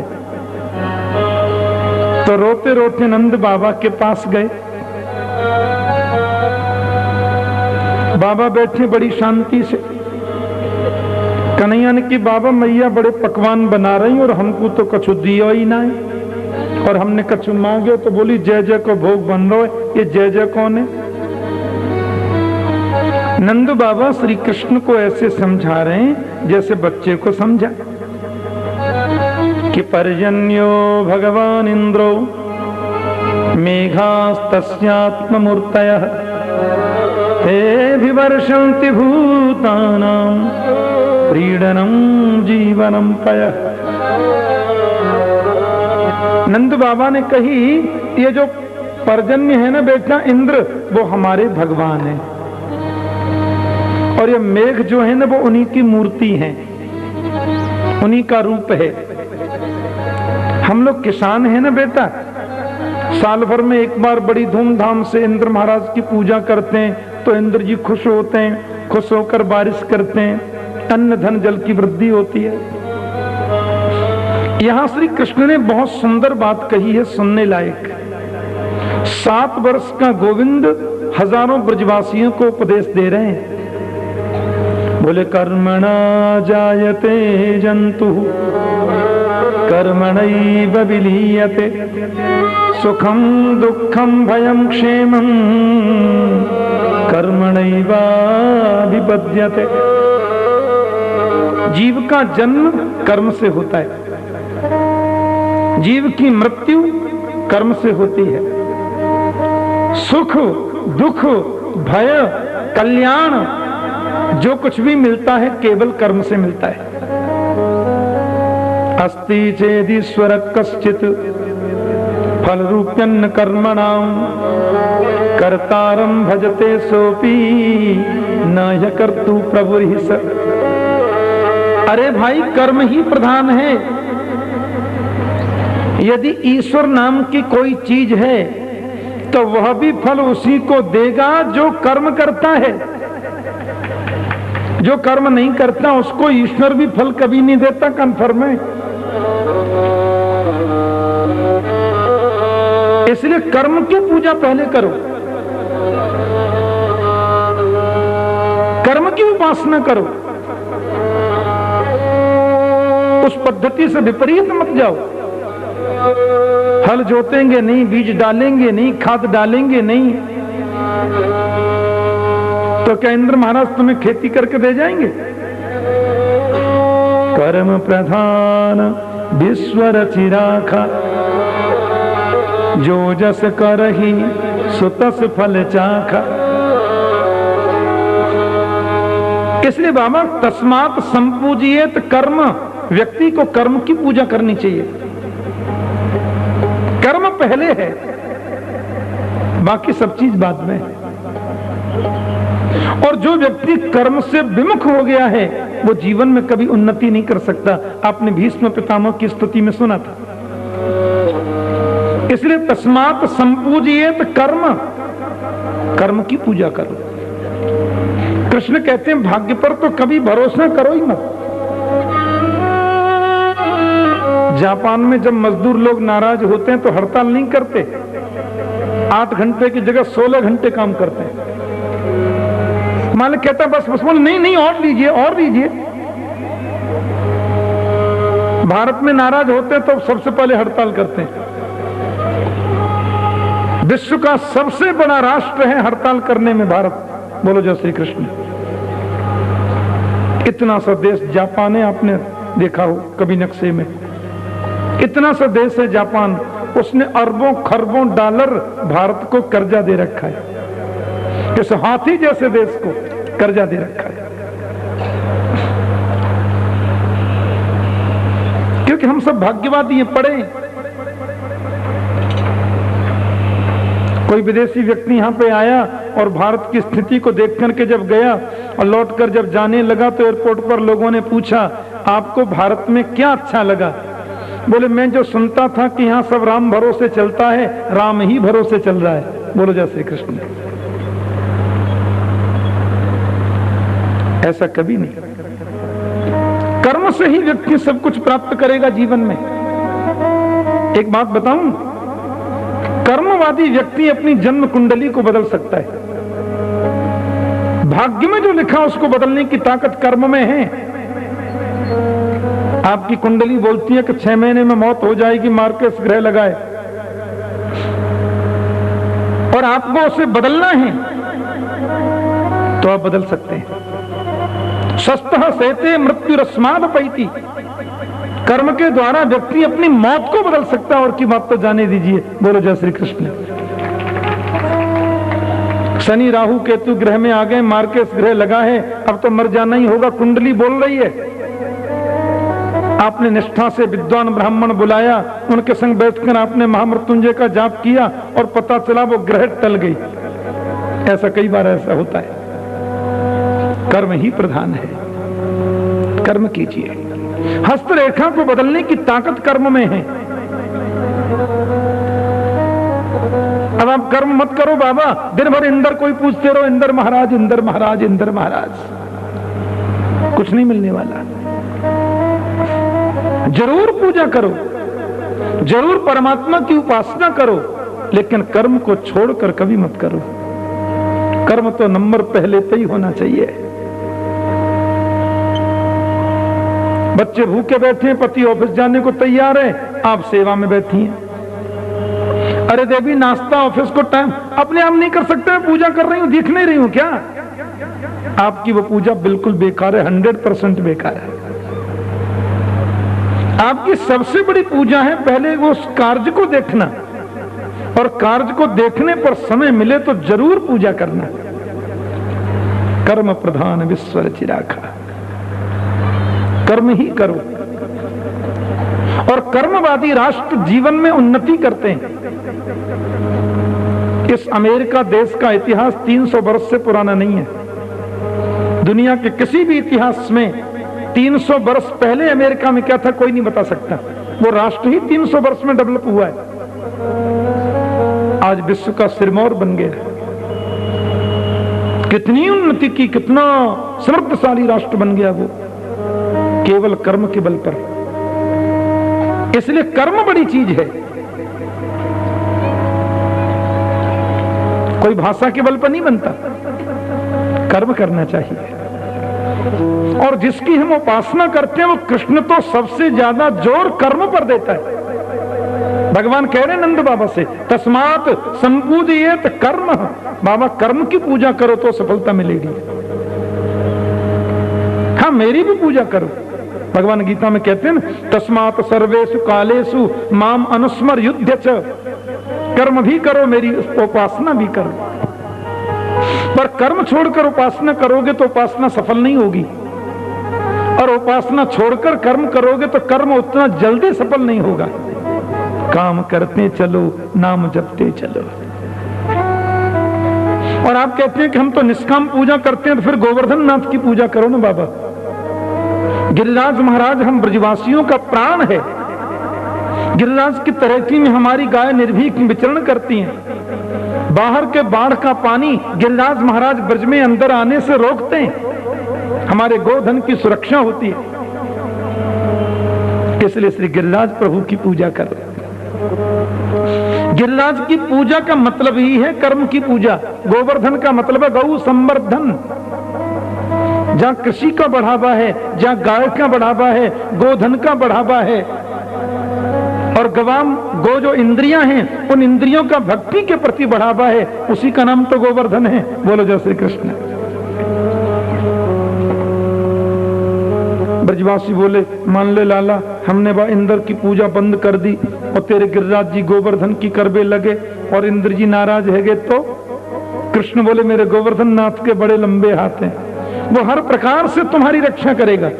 तो रोते रोते नंद बाबा के पास गए। बाबा बैठे बड़ी शांति से। कन्हैया ने की बाबा मैया बड़े पकवान बना रही और हमको तो कछु दियो ही ना है, और हमने कछु मांगे तो बोली जय जय को भोग बन रहा है। ये जय जय कौन है? नंद बाबा श्री कृष्ण को ऐसे समझा रहे हैं जैसे बच्चे को समझा कि पर्जन्यो भगवान इंद्रो मेघास्तस्यात्ममूर्तयः तेभिवर्षन्ति भूतानां प्रीडनं जीवनं पयः। नंद बाबा ने कही ये जो पर्जन्य है ना बेटा इंद्र, वो हमारे भगवान है, और ये मेघ जो है ना वो उन्हीं की मूर्ति है, उन्हीं का रूप है। हम लोग किसान है ना बेटा, साल भर में एक बार बड़ी धूमधाम से इंद्र महाराज की पूजा करते हैं तो इंद्र जी खुश होते हैं, खुश होकर बारिश करते हैं, अन्न धन जल की वृद्धि होती है। यहां श्री कृष्ण ने बहुत सुंदर बात कही है, सुनने लायक। 7 वर्ष का गोविंद हजारों ब्रजवासियों को उपदेश दे रहे हैं। बोले कर्मणा जायते जंतु कर्मणैव विलीयते सुखम दुखम भयम क्षेमम कर्मणैव विपद्यते। जीव का जन्म कर्म से होता है, जीव की मृत्यु कर्म से होती है। सुख दुख भय कल्याण जो कुछ भी मिलता है केवल कर्म से मिलता है। अस्ति चेदीश्वर कश्चित् फल रूप्यन्न कर्मणाम कर्तारं भजते सोपि न यकर्तु प्रभुर्हि स। अरे भाई, कर्म ही प्रधान है। यदि ईश्वर नाम की कोई चीज है तो वह भी फल उसी को देगा जो कर्म करता है। जो कर्म नहीं करता उसको ईश्वर भी फल कभी नहीं देता, कन्फर्म है। इसलिए कर्म की पूजा पहले करो, कर्म की उपासना करो। उस पद्धति से विपरीत मत जाओ। हल जोतेंगे नहीं, बीज डालेंगे नहीं, खाद डालेंगे नहीं, तो क्या इंद्र महाराज तुम्हें खेती करके दे जाएंगे? कर्म प्रधान विश्व रचिराखा जो जस करही सुतस फल चाखा। इसलिए बाबा तस्मात् संपूजियेत कर्म, व्यक्ति को कर्म की पूजा करनी चाहिए। कर्म पहले है, बाकी सब चीज बाद में है। और जो व्यक्ति कर्म से विमुख हो गया है वो जीवन में कभी उन्नति नहीं कर सकता। आपने भीष्म पितामह की स्तुति में सुना था। इसलिए तस्मात् संपूजियेत कर्म, कर्म की पूजा करो। कृष्ण कहते हैं भाग्य पर तो कभी भरोसा करो ही मत। जापान में जब मजदूर लोग नाराज होते हैं तो हड़ताल नहीं करते, 8 घंटे की जगह 16 घंटे काम करते हैं। मालिक कहता बस बस, बोले नहीं नहीं और लीजिए और लीजिए। भारत में नाराज होते हैं तो सबसे पहले हड़ताल करते हैं। विश्व का सबसे बड़ा राष्ट्र है हड़ताल करने में भारत। बोलो जय श्री कृष्ण। इतना सा देश जापान है, आपने देखा हो कभी नक्शे में। इतना सा देश है जापान, उसने अरबों खरबों डॉलर भारत को कर्जा दे रखा है। इस हाथी जैसे देश को कर्जा दे रखा है, क्योंकि हम सब भाग्यवादी हैं। पढ़े, कोई विदेशी व्यक्ति यहां पे आया और भारत की स्थिति को देख करके जब गया और लौटकर जब जाने लगा तो एयरपोर्ट पर लोगों ने पूछा आपको भारत में क्या अच्छा लगा? बोले मैं जो सुनता था कि यहाँ सब राम भरोसे चलता है, राम ही भरोसे चल रहा है। बोलो जय श्री कृष्ण। ऐसा कभी नहीं। कर्म से ही व्यक्ति सब कुछ प्राप्त करेगा जीवन में। एक बात बताऊं, कर्मवादी व्यक्ति अपनी जन्म कुंडली को बदल सकता है। भाग्य में जो लिखा उसको बदलने की ताकत कर्म में है। आपकी कुंडली बोलती है कि 6 महीने में मौत हो जाएगी, मार के ग्रह लगाए, और आपको उसे बदलना है तो आप बदल सकते हैं। शस्तः सहते मृत्यु रस्माद पैती। कर्म के द्वारा व्यक्ति अपनी मौत को बदल सकता है। और की बात तो जाने दीजिए। बोलो जय श्री कृष्ण। शनि राहु केतु ग्रह में आ गए, मार के ग्रह लगा है, अब तो मर जाना ही होगा, कुंडली बोल रही है। आपने निष्ठा से विद्वान ब्राह्मण बुलाया, उनके संग बैठकर आपने महामृत्युंजय का जाप किया और पता चला वो ग्रह टल गई। ऐसा कई बार ऐसा होता है। कर्म ही प्रधान है, कर्म कीजिए। हस्तरेखा को बदलने की ताकत कर्म में है। अब आप कर्म मत करो बाबा, दिन भर इंद्र कोई पूछते रहो, इंद्र महाराज इंद्र महाराज इंद्र महाराज, कुछ नहीं मिलने वाला। जरूर पूजा करो, जरूर परमात्मा की उपासना करो, लेकिन कर्म को छोड़कर कभी मत करो। कर्म तो नंबर पहले पे ही होना चाहिए। बच्चे भूखे बैठे हैं, पति ऑफिस जाने को तैयार है, आप सेवा में बैठी हैं। अरे देवी नाश्ता ऑफिस को टाइम अपने आप नहीं कर सकते, पूजा कर रही हूं, दिख नहीं रही हूं क्या? आपकी वो पूजा बिल्कुल बेकार है, 100% बेकार है। आपकी सबसे बड़ी पूजा है पहले वो उस कार्य को देखना, और कार्य को देखने पर समय मिले तो जरूर पूजा करना। कर्म प्रधान विश्व रचिराखा, कर्म ही करो। और कर्मवादी राष्ट्र जीवन में उन्नति करते हैं। इस अमेरिका देश का इतिहास 300 वर्ष से पुराना नहीं है। दुनिया के किसी भी इतिहास में 300 वर्ष पहले अमेरिका में क्या था कोई नहीं बता सकता। वो राष्ट्र ही 300 वर्ष में डेवलप हुआ है। आज विश्व का सिरमौर बन गया। कितनी उन्नति की, कितना समृद्धशाली राष्ट्र बन गया वो, केवल कर्म के बल पर। इसलिए कर्म बड़ी चीज है, कोई भाषा के बल पर नहीं बनता। कर्म करना चाहिए। और जिसकी हम उपासना करते हैं वो कृष्ण तो सबसे ज्यादा जोर कर्म पर देता है। भगवान कह रहे नंद बाबा से, तस्मात संपूजयेत कर्म। बाबा कर्म की पूजा करो तो सफलता मिलेगी। हाँ, मेरी भी पूजा करो। भगवान गीता में कहते हैं, तस्मात सर्वेषु कालेषु माम अनुस्मर युद्ध च। कर्म भी करो, मेरी उपासना भी करो। पर कर्म छोड़कर उपासना करोगे तो उपासना सफल नहीं होगी, और उपासना छोड़कर कर्म करोगे तो कर्म उतना जल्दी सफल नहीं होगा। काम करते चलो, नाम जपते चलो। और आप कहते हैं कि हम तो निष्काम पूजा करते हैं, तो फिर गोवर्धन नाथ की पूजा करो ना बाबा। गिरिराज महाराज हम ब्रजवासियों का प्राण है। गिरिराज की तरेकी में हमारी गाय निर्भीक विचरण करती हैं। बाहर के बाढ़ का पानी गिरिराज महाराज ब्रज में अंदर आने से रोकते हैं। हमारे गोधन की सुरक्षा होती है। इसलिए श्री गिरिराज प्रभु की पूजा करो। गिरिराज की पूजा का मतलब ही है कर्म की पूजा। गोवर्धन का मतलब है गौ संवर्धन। जहां कृषि का बढ़ावा है, जहां गाय का बढ़ावा है, गोधन का बढ़ावा है, और गवाम गो जो इंद्रियां हैं उन इंद्रियों का भक्ति के प्रति बढ़ावा है, उसी का नाम तो गोवर्धन है। बोलो जय श्री कृष्ण। ब्रजवासी बोले, मान ले लाला, हमने बा इंद्र की पूजा बंद कर दी और तेरे गिरिराज जी गोवर्धन की करबे लगे और इंद्र जी नाराज है गए तो? कृष्ण बोले, मेरे गोवर्धन नाथ के बड़े लंबे हाथ हैं, वो हर प्रकार से तुम्हारी रक्षा करेगा।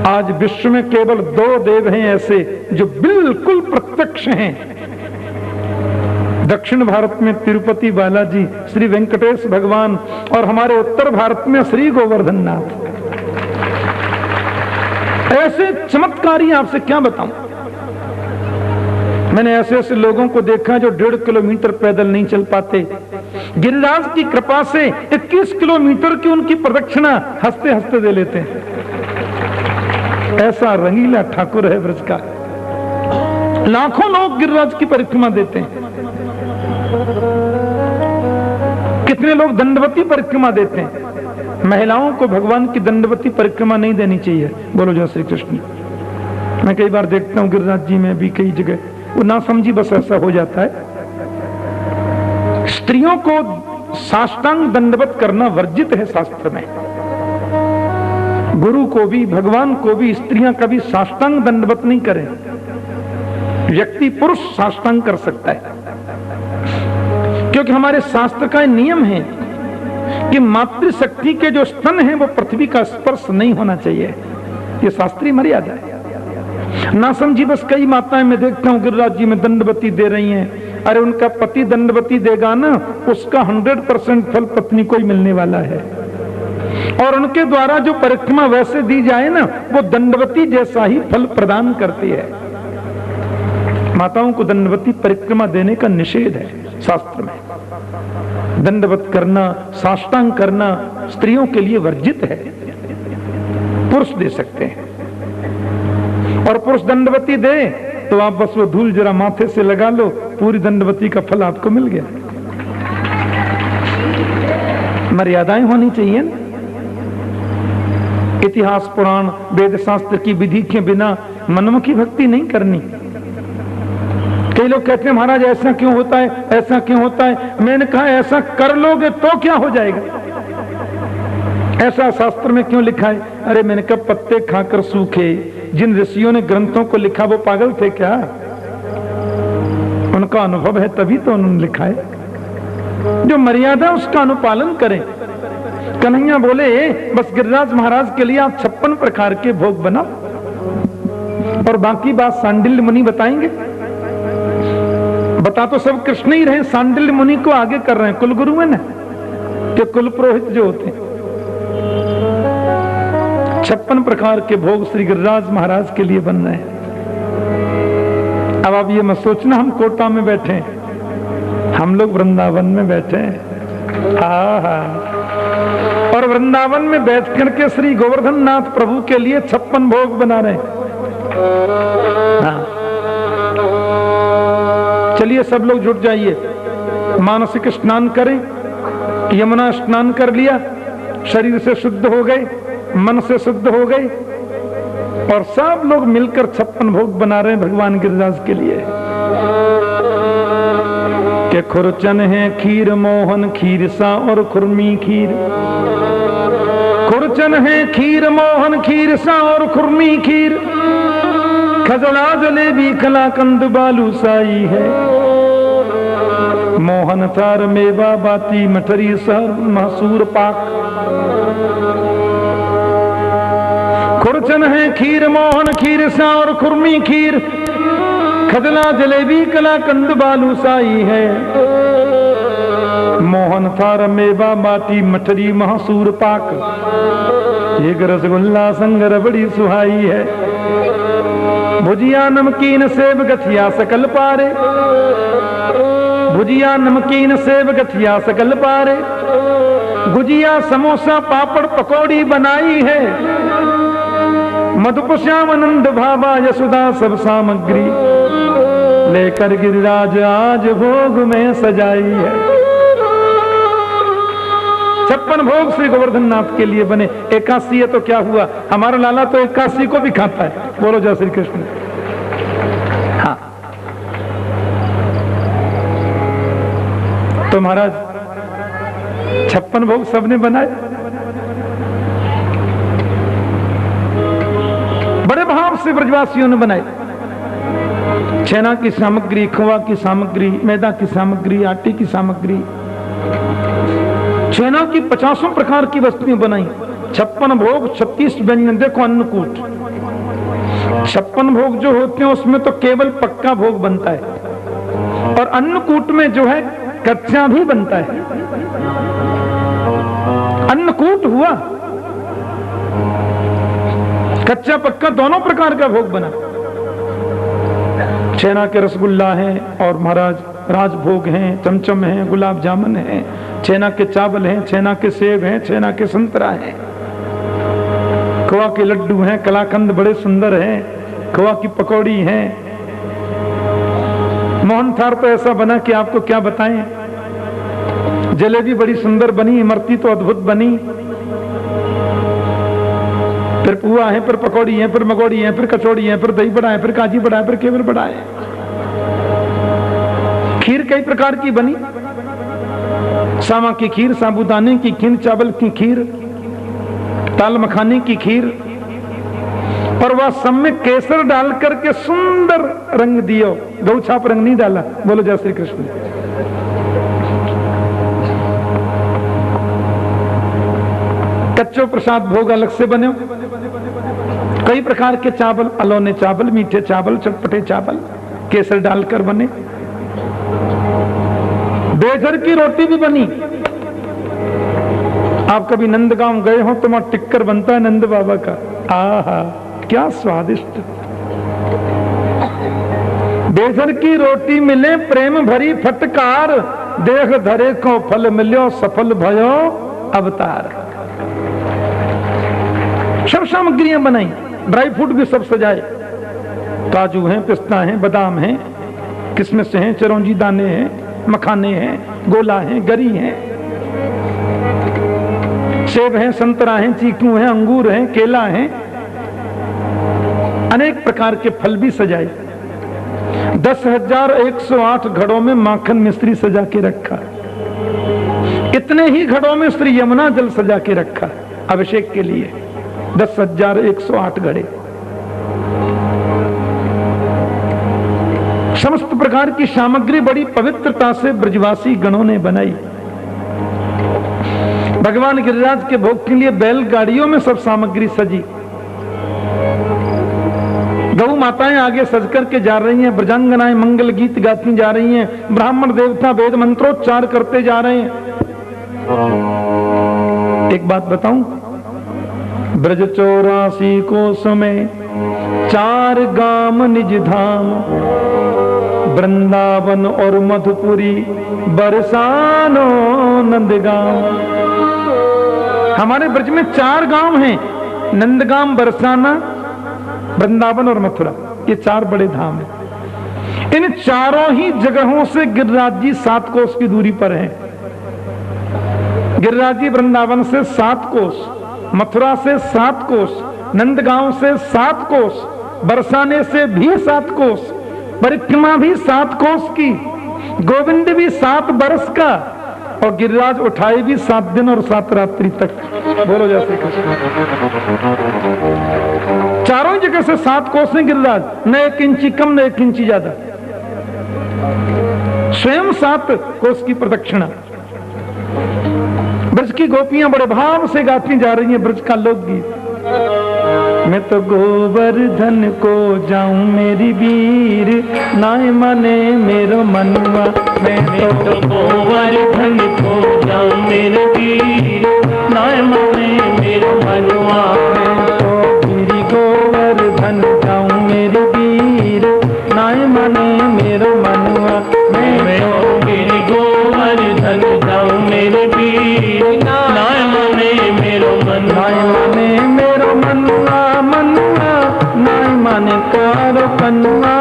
आज विश्व में केवल 2 देव हैं ऐसे जो बिल्कुल प्रत्यक्ष हैं। दक्षिण भारत में तिरुपति बालाजी, श्री वेंकटेश भगवान, और हमारे उत्तर भारत में श्री गोवर्धन नाथ। ऐसे चमत्कारी आपसे क्या बताऊं। मैंने ऐसे ऐसे लोगों को देखा जो 1.5 किलोमीटर पैदल नहीं चल पाते। गिरिराज की कृपा से 21 किलोमीटर की उनकी प्रदक्षिणा हंसते हंसते दे लेते हैं। ऐसा रंगीला ठाकुर है ब्रज का। लाखों लोग गिरिराज की परिक्रमा देते हैं। कितने लोग दंडवती परिक्रमा देते हैं। महिलाओं को भगवान की दंडवती परिक्रमा नहीं देनी चाहिए। बोलो जय श्री कृष्ण। मैं कई बार देखता हूं गिरिराज जी में भी कई जगह वो ना समझी बस ऐसा हो जाता है। स्त्रियों को साष्टांग दंडवत करना वर्जित है शास्त्र में। गुरु को भी, भगवान को भी स्त्रियां कभी साष्टांग दंडवत नहीं करें। व्यक्ति पुरुष साष्टांग कर सकता है, क्योंकि हमारे शास्त्र का नियम है कि मातृशक्ति के जो स्तन हैं वो पृथ्वी का स्पर्श नहीं होना चाहिए। ये शास्त्रीय मर्यादा है। ना समझी बस कई माताएं मैं देखता हूं गिरिराज जी में दंडवती दे रही हैं। अरे उनका पति दंडवती देगा ना, उसका 100% फल पत्नी को ही मिलने वाला है। और उनके द्वारा जो परिक्रमा वैसे दी जाए ना, वो दंडवती जैसा ही फल प्रदान करती है। माताओं को दंडवती परिक्रमा देने का निषेध है शास्त्र में। दंडवत करना, साष्टांग करना स्त्रियों के लिए वर्जित है, पुरुष दे सकते हैं। और पुरुष दंडवती दे तो आप बस वो धूल जरा माथे से लगा लो, पूरी दंडवती का फल आपको मिल गया। मर्यादाएं होनी चाहिए ना। इतिहास, पुराण, वेद शास्त्र की विधि के बिना मनमुखी भक्ति नहीं करनी। कई लोग कहते हैं महाराज ऐसा क्यों होता है, ऐसा क्यों होता है। मैंने कहा ऐसा कर लोगे तो क्या हो जाएगा, ऐसा शास्त्र में क्यों लिखा है। अरे मैंने कहा पत्ते खाकर सूखे, जिन ऋषियों ने ग्रंथों को लिखा वो पागल थे क्या? उनका अनुभव है तभी तो उन्होंने लिखा है। जो मर्यादा उसका अनुपालन करें। कन्हैया बोले बस गिरिराज महाराज के लिए आप 56 प्रकार के भोग बनाओ और बाकी बात सांडिल्य मुनि बताएंगे। बता तो सब कृष्ण ही रहे, सांडिल्य मुनि को आगे कर रहे हैं। कुलगुरु है ना, कि कुल पुरोहित जो होते हैं। 56 प्रकार के भोग श्री गिरिराज महाराज के लिए बन रहे हैं। अब आप ये मत सोचना हम कोटा में बैठे हैं, हम लोग वृंदावन में बैठे हैं। और वृंदावन में बैठ करके श्री गोवर्धन नाथ प्रभु के लिए 56 भोग बना रहे हैं। चलिए सब लोग जुट जाइए, मानसिक स्नान करें। यमुना स्नान कर लिया, शरीर से शुद्ध हो गए, मन से शुद्ध हो गए, और सब लोग मिलकर 56 भोग बना रहे हैं भगवान गिरिराज के लिए। के खुरचन है खीर मोहन खीर सा और खुरमी खीर। खुरचन है खीर मोहन खीर सा और खुरमी खीर। खजड़ा जलेबी कलाकंद बालूशाही है। मोहन थार मेवा बाती मठरी सहर महसूर पाक। खुरचन है खीर मोहन खीर सा और खुरमी खीर। खजला जलेबी कलाकंद बालूशाही है। मोहन थार मेवा बाटी मठरी महसूर पाक। एक रसगुल्ला संगर बड़ी सुहाई है। भुजिया नमकीन सेब गठिया सकल पारे। भुजिया नमकीन सेब गठिया सकल पारे। गुजिया समोसा पापड़ पकौड़ी बनाई है। मधुप श्याम आनंद भावा यशोदा सब सामग्री लेकर गिरिराज आज भोग में सजाई है। 56 भोग श्री गोवर्धन नाथ के लिए बने। 81 है तो क्या हुआ, हमारा लाला तो 81 को भी खाता है। बोलो जय श्री कृष्ण। हाँ तो महाराज 56 भोग सबने बनाए, बड़े भाव से ब्रजवासियों ने बनाए। छेना की सामग्री, खोआ की सामग्री, मैदा की सामग्री, आटे की सामग्री, छेना की 50 प्रकार की वस्तुएं बनाई। 56 भोग, 36 व्यंजन। देखो अन्नकूट, 56 भोग जो होते हैं उसमें तो केवल पक्का भोग बनता है, और अन्नकूट में जो है कच्चा भी बनता है। अन्नकूट हुआ, कच्चा पक्का दोनों प्रकार का भोग बना। छेना के रसगुल्ला है, और महाराज राजभोग हैं, चमचम हैं, गुलाब जामुन हैं, छेना के चावल हैं, छेना के सेब हैं, छेना के संतरा हैं, खोआ के लड्डू हैं, कलाकंद बड़े सुंदर हैं, खोआ की पकौड़ी हैं। मोहन थार तो ऐसा बना कि आपको क्या बताएं। जलेबी बड़ी सुंदर बनी, इमरती तो अद्भुत बनी। फिर पुआ है, फिर पकौड़ी है, फिर मगोड़ी है, फिर कचौड़ी है, फिर दही बड़ा है, फिर काजी बड़ा है, फिर केवल बड़ा है। खीर कई प्रकार की बनी, सामा की खीर, साबूदाने की खीर, चावल की खीर, दाल मखाने की खीर, और वह सब में केसर डाल करके सुंदर रंग दियो। गौछाप रंग नहीं डाला। बोलो जय श्री कृष्ण। कच्चो प्रसाद भोग अलग से बने। कई प्रकार के चावल, अलोने चावल, मीठे चावल, चटपटे चावल, केसर डालकर बने। बेघर की रोटी भी बनी। आप कभी नंदगांव गए हो तो वहां टिक्कर बनता है नंद बाबा का। आहा क्या स्वादिष्ट। बेसर की रोटी मिले प्रेम भरी फटकार, देख धरे को फल मिलो सफल भयो अवतार। सब सामग्रियां बनाई, ड्राई फ्रूट भी सब सजाए, काजू हैं, पिस्ता हैं, बादाम हैं, किशमिश हैं, चिरौंजी दाने हैं, मखाने हैं, गोला हैं, गरी हैं, सेब हैं, संतरा हैं, चीकू हैं, अंगूर हैं, केला हैं, अनेक प्रकार के फल भी सजाए। 10,108 घड़ों में माखन मिश्री सजा के रखा। इतने ही घड़ों में श्री यमुना जल सजा के रखा अभिषेक के लिए। 10,108 घड़े, समस्त प्रकार की सामग्री बड़ी पवित्रता से ब्रजवासी गणों ने बनाई। भगवान गिरिराज के भोग के लिए बैलगाड़ियों में सब सामग्री सजी। गौ माताएं आगे सज करके जा रही हैं, ब्रजांगनाएं मंगल गीत गाती जा रही हैं, ब्राह्मण देवता वेद मंत्रोच्चार करते जा रहे हैं। एक बात बताऊं, ब्रज 84 कोस में 4 गाम निज धाम, वृंदावन और मधुपुरी बरसानो नंदगांव। हमारे ब्रज में 4 गांव हैं, नंदगांव, बरसाना, वृंदावन और मथुरा, ये 4 बड़े धाम हैं। इन चारों ही जगहों से गिरिराज जी 7 कोस की दूरी पर हैं। गिरिराज जी वृंदावन से 7 कोस, मथुरा से 7 कोस, नंदगांव से 7 कोस, बरसाने से भी 7 कोस, परिक्रमा भी 7 कोस की, गोविंद भी 7 बरस का, और गिरिराज उठाए भी 7 दिन और 7 रात्रि तक। बोलो जैसे कृष्ण। चारों जगह से 7 कोस हैं गिरिराज, न 1 इंची कम न 1 इंची ज्यादा, स्वयं 7 कोस की प्रदक्षिणा। ब्रज की गोपियां बड़े भाव से गाती जा रही हैं ब्रज का लोकगीत। मैं तो गोवर्धन को जाऊं मेरी वीर, नाय माने मेरो मनवा। मैं तो गोवर्धन को जाऊं मेरे वीर, नाय माने मेरो मनवा। मैं तो गिरी गोवर्धन जाऊं मेरी वीर, नाय माने मेरो मनवा। मैं तो गिरी गोवर्धन जाऊं मेरे वीर, नाय माने मेरो मनवा। नाय माने मेरो मनवा, मनवा नाय माने कारो कनुआ।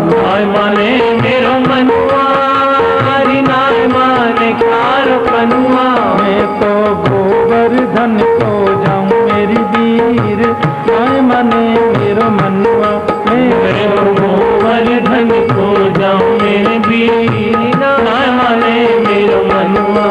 नाय माने मेरो मनवा, नाय माने कारो कनुआ। मैं तो गोवर्धन को जाऊं मेरी वीर, नाय माने मेरो मनवा। मैं तो गोवर्धन को जाऊं मेरे वीर, नाय माने मेरो मनवा।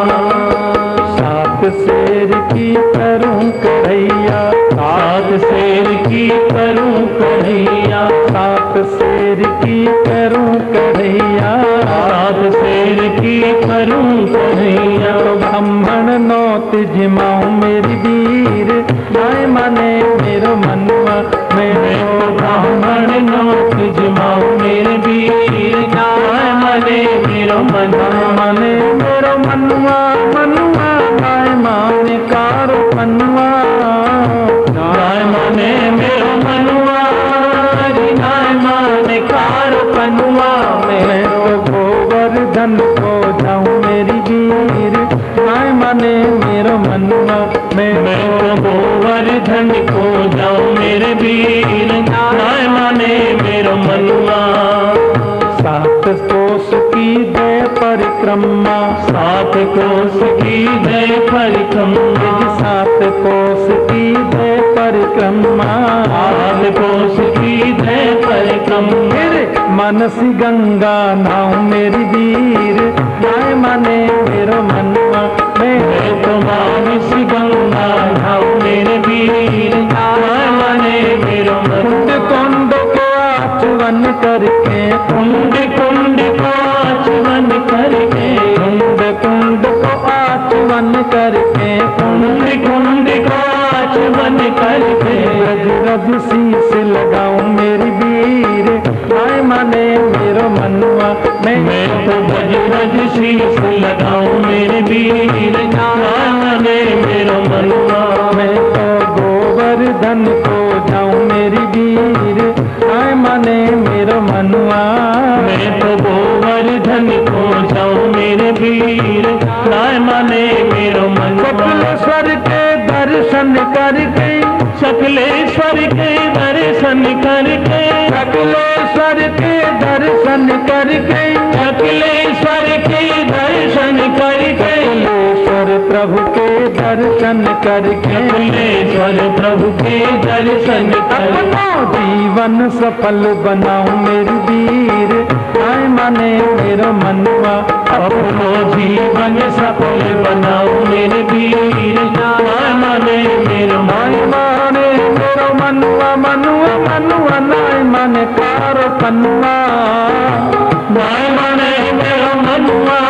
7 शेर की करूं कढ़ैया, 7 शेर की करूं कढ़ैया, 7 शेर की करूं कढ़ैया। 7 शेर की करूं कढ़ैया। तो ब्राह्मण नौत जिमाऊं मेरी वीर, नाय माने मेरो मनवा। मैं तो ब्राह्मण नौत जिमाऊं मेरे वीर, नाय माने मेरो मनवा। माने मेरो मनवा, मनवा नाय माने कारो कनुआ। नाय माने मेरो मनवा, नाय माने कारो कनुआ। मैं तो गोवर्धन को जाऊं मेरी वीर, नाय माने मेरो मनवा। मैं तो गोवर्धन को जाऊं मेरे वीर, नाय माने मेरो मनवा। 7 कोस की जय परिक्रमा, 7 कोस की जय परिक्रमा। 7 कोस की जय परिक्रमा। 7 कोस की जय परिक्रमा। मेरे मनसी गंगा नाऊ मेरी वीर, नाय माने मेरो मनवा। मैं तो मानस गंगा नाऊ मेरे वीर, नाय माने मेरो मनवा। कुंड को आचमन करके, कुंड कुंड को आचमन करके, कुंड कुंड को आचमन करके, कुंड कुंड को आचमन करके। रज रज शीस लगाऊं मेरी वीर, नाय माने मेरो मनवा। मैं तो भज भज शीस लगाऊं मेरे वीर, नाय माने मेरो मनवा। मैं तो गोवर्धन को जाऊं मेरी वीर, नाय माने माने मेरो मनुआ। मैं तो गोवर्धन को जाऊं मेरे वीर, नाय माने मेरो मनुआ। सकलेश्वर के दर्शन करके, सकलेश्वर के दर्शन करके, सकलेश्वर के दर्शन करके, सकलेश्वर के दर्शन करके, सकलेश्वर प्रभु के दर्शन करके, सकलेश्वर प्रभु के दर्शन करके अपना जीवन सफल बनाऊं मेरी वीर, नाय माने मेरो मनुआ। अपनो जीवन सफल बनाओ मेरे वीर, नाय माने मेरो नाय माने मेरो मनुआ, मनुआ मनुआ नाय माने कार पनुआ। नाय माने मेरो मनुआ,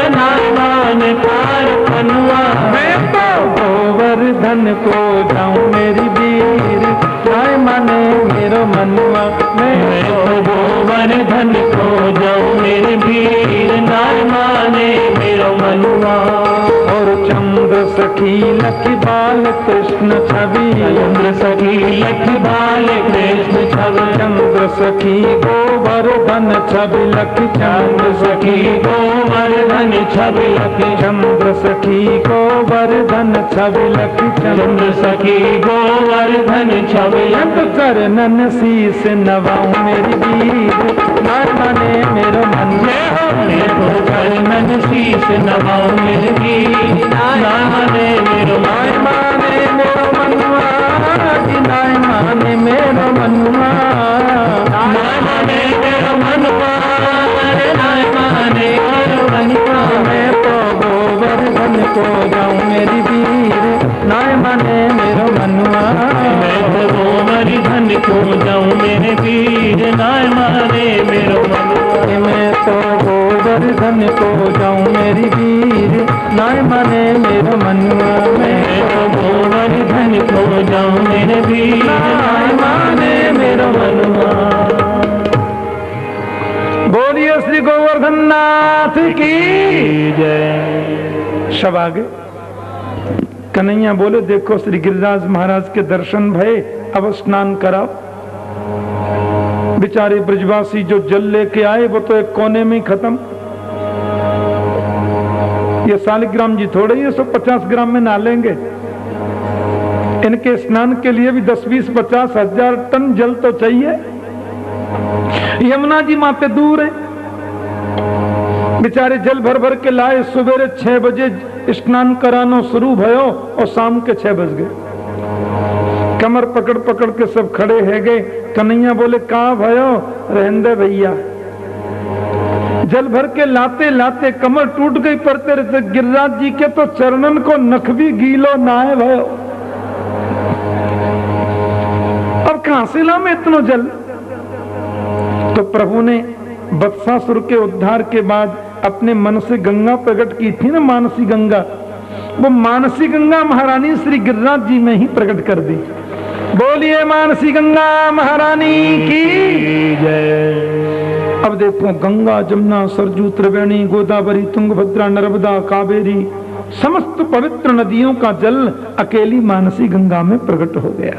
नाय माने कार पनुआ। मैं तो गोवर्धन को जाऊं मेरी वीर, नाय माने मेरो मनुआ। मैं तो गोवर्धन को जाऊं मेरे वीर, नाय माने मेरो मनुआ। और चंद्र सखी लखी बाल कृष्ण छवि, चंद्र सखी लखी बाल कृष्ण छवि, चंद्र सखी गोवर्धन छवि लखी, चंद्र सखी गोवर्धन छवि लखी, चंद्र सखी गोवर्धन छवि लखी, चंद्र सखी गोवर्धन छवि लखी। चरणन शीस नवाऊं मेरी वीर, नाय माने मेरो मनुआ। मैं तो चरणन शीस नवाऊं मेरे वीर, नाय माने मेरो नाय माने मेरो मनुआ, नाय माने मेरो मनुआ। नाय माने मेरो मनुआ, नाय माने मेरो मनुआ। मैं तो गोवर्धन को जाऊं मेरी वीर, नाय माने मेरो मनुआ। मैं तो गोवर्धन को जाऊं मेरे वीर, नाय माने मेरो मनुआ। मैं तो गोवर्धन को जाऊं मेरी वीर, नाय माने मेरो मनुआ। मैं तो गोवर्धन को जाऊं मेरे वीर, नाय माने मेरो मनुआ। बोलिए श्री गोवर्धन नाथ की जय। सब आगे कन्हैया बोले, देखो श्री गिरिराज महाराज के दर्शन भये, अब स्नान कराओ। बेचारे ब्रजवासी जो जल लेके आए वो तो एक कोने में ही खत्म। ये 40 ग्राम जी थोड़े, ये 150 ग्राम में ना लेंगे। इनके स्नान के लिए भी 10, 20, 50 हजार टन जल तो चाहिए। यमुना जी माते दूर है, बेचारे जल भर भर के लाए। सवेरे 6 बजे स्नान करानो शुरू भयो और शाम के 6 बज गए। कमर पकड़ पकड़ के सब खड़े है गए। कन्हैया बोले, कहाँ भयो? रहंदे भैया। जल भर के लाते लाते कमर टूट गई। पर तेरे गिरिराज जी के तो चरणन को नख भी गीलो ना है भयो। अब कहां से लाऊं इतना जल? तो प्रभु ने वत्सासुर के उद्धार के बाद अपने मन से गंगा प्रकट की थी ना, मानसी गंगा। वो मानसी गंगा महारानी श्री गिरिराज जी में ही प्रकट कर दी। बोलिए मानसी गंगा महारानी की जय। अब देखो, गंगा, जमुना, सरजू, त्रिवेणी, गोदावरी, तुंगभद्रा, नर्मदा, कावेरी, समस्त पवित्र नदियों का जल अकेली मानसी गंगा में प्रकट हो गया।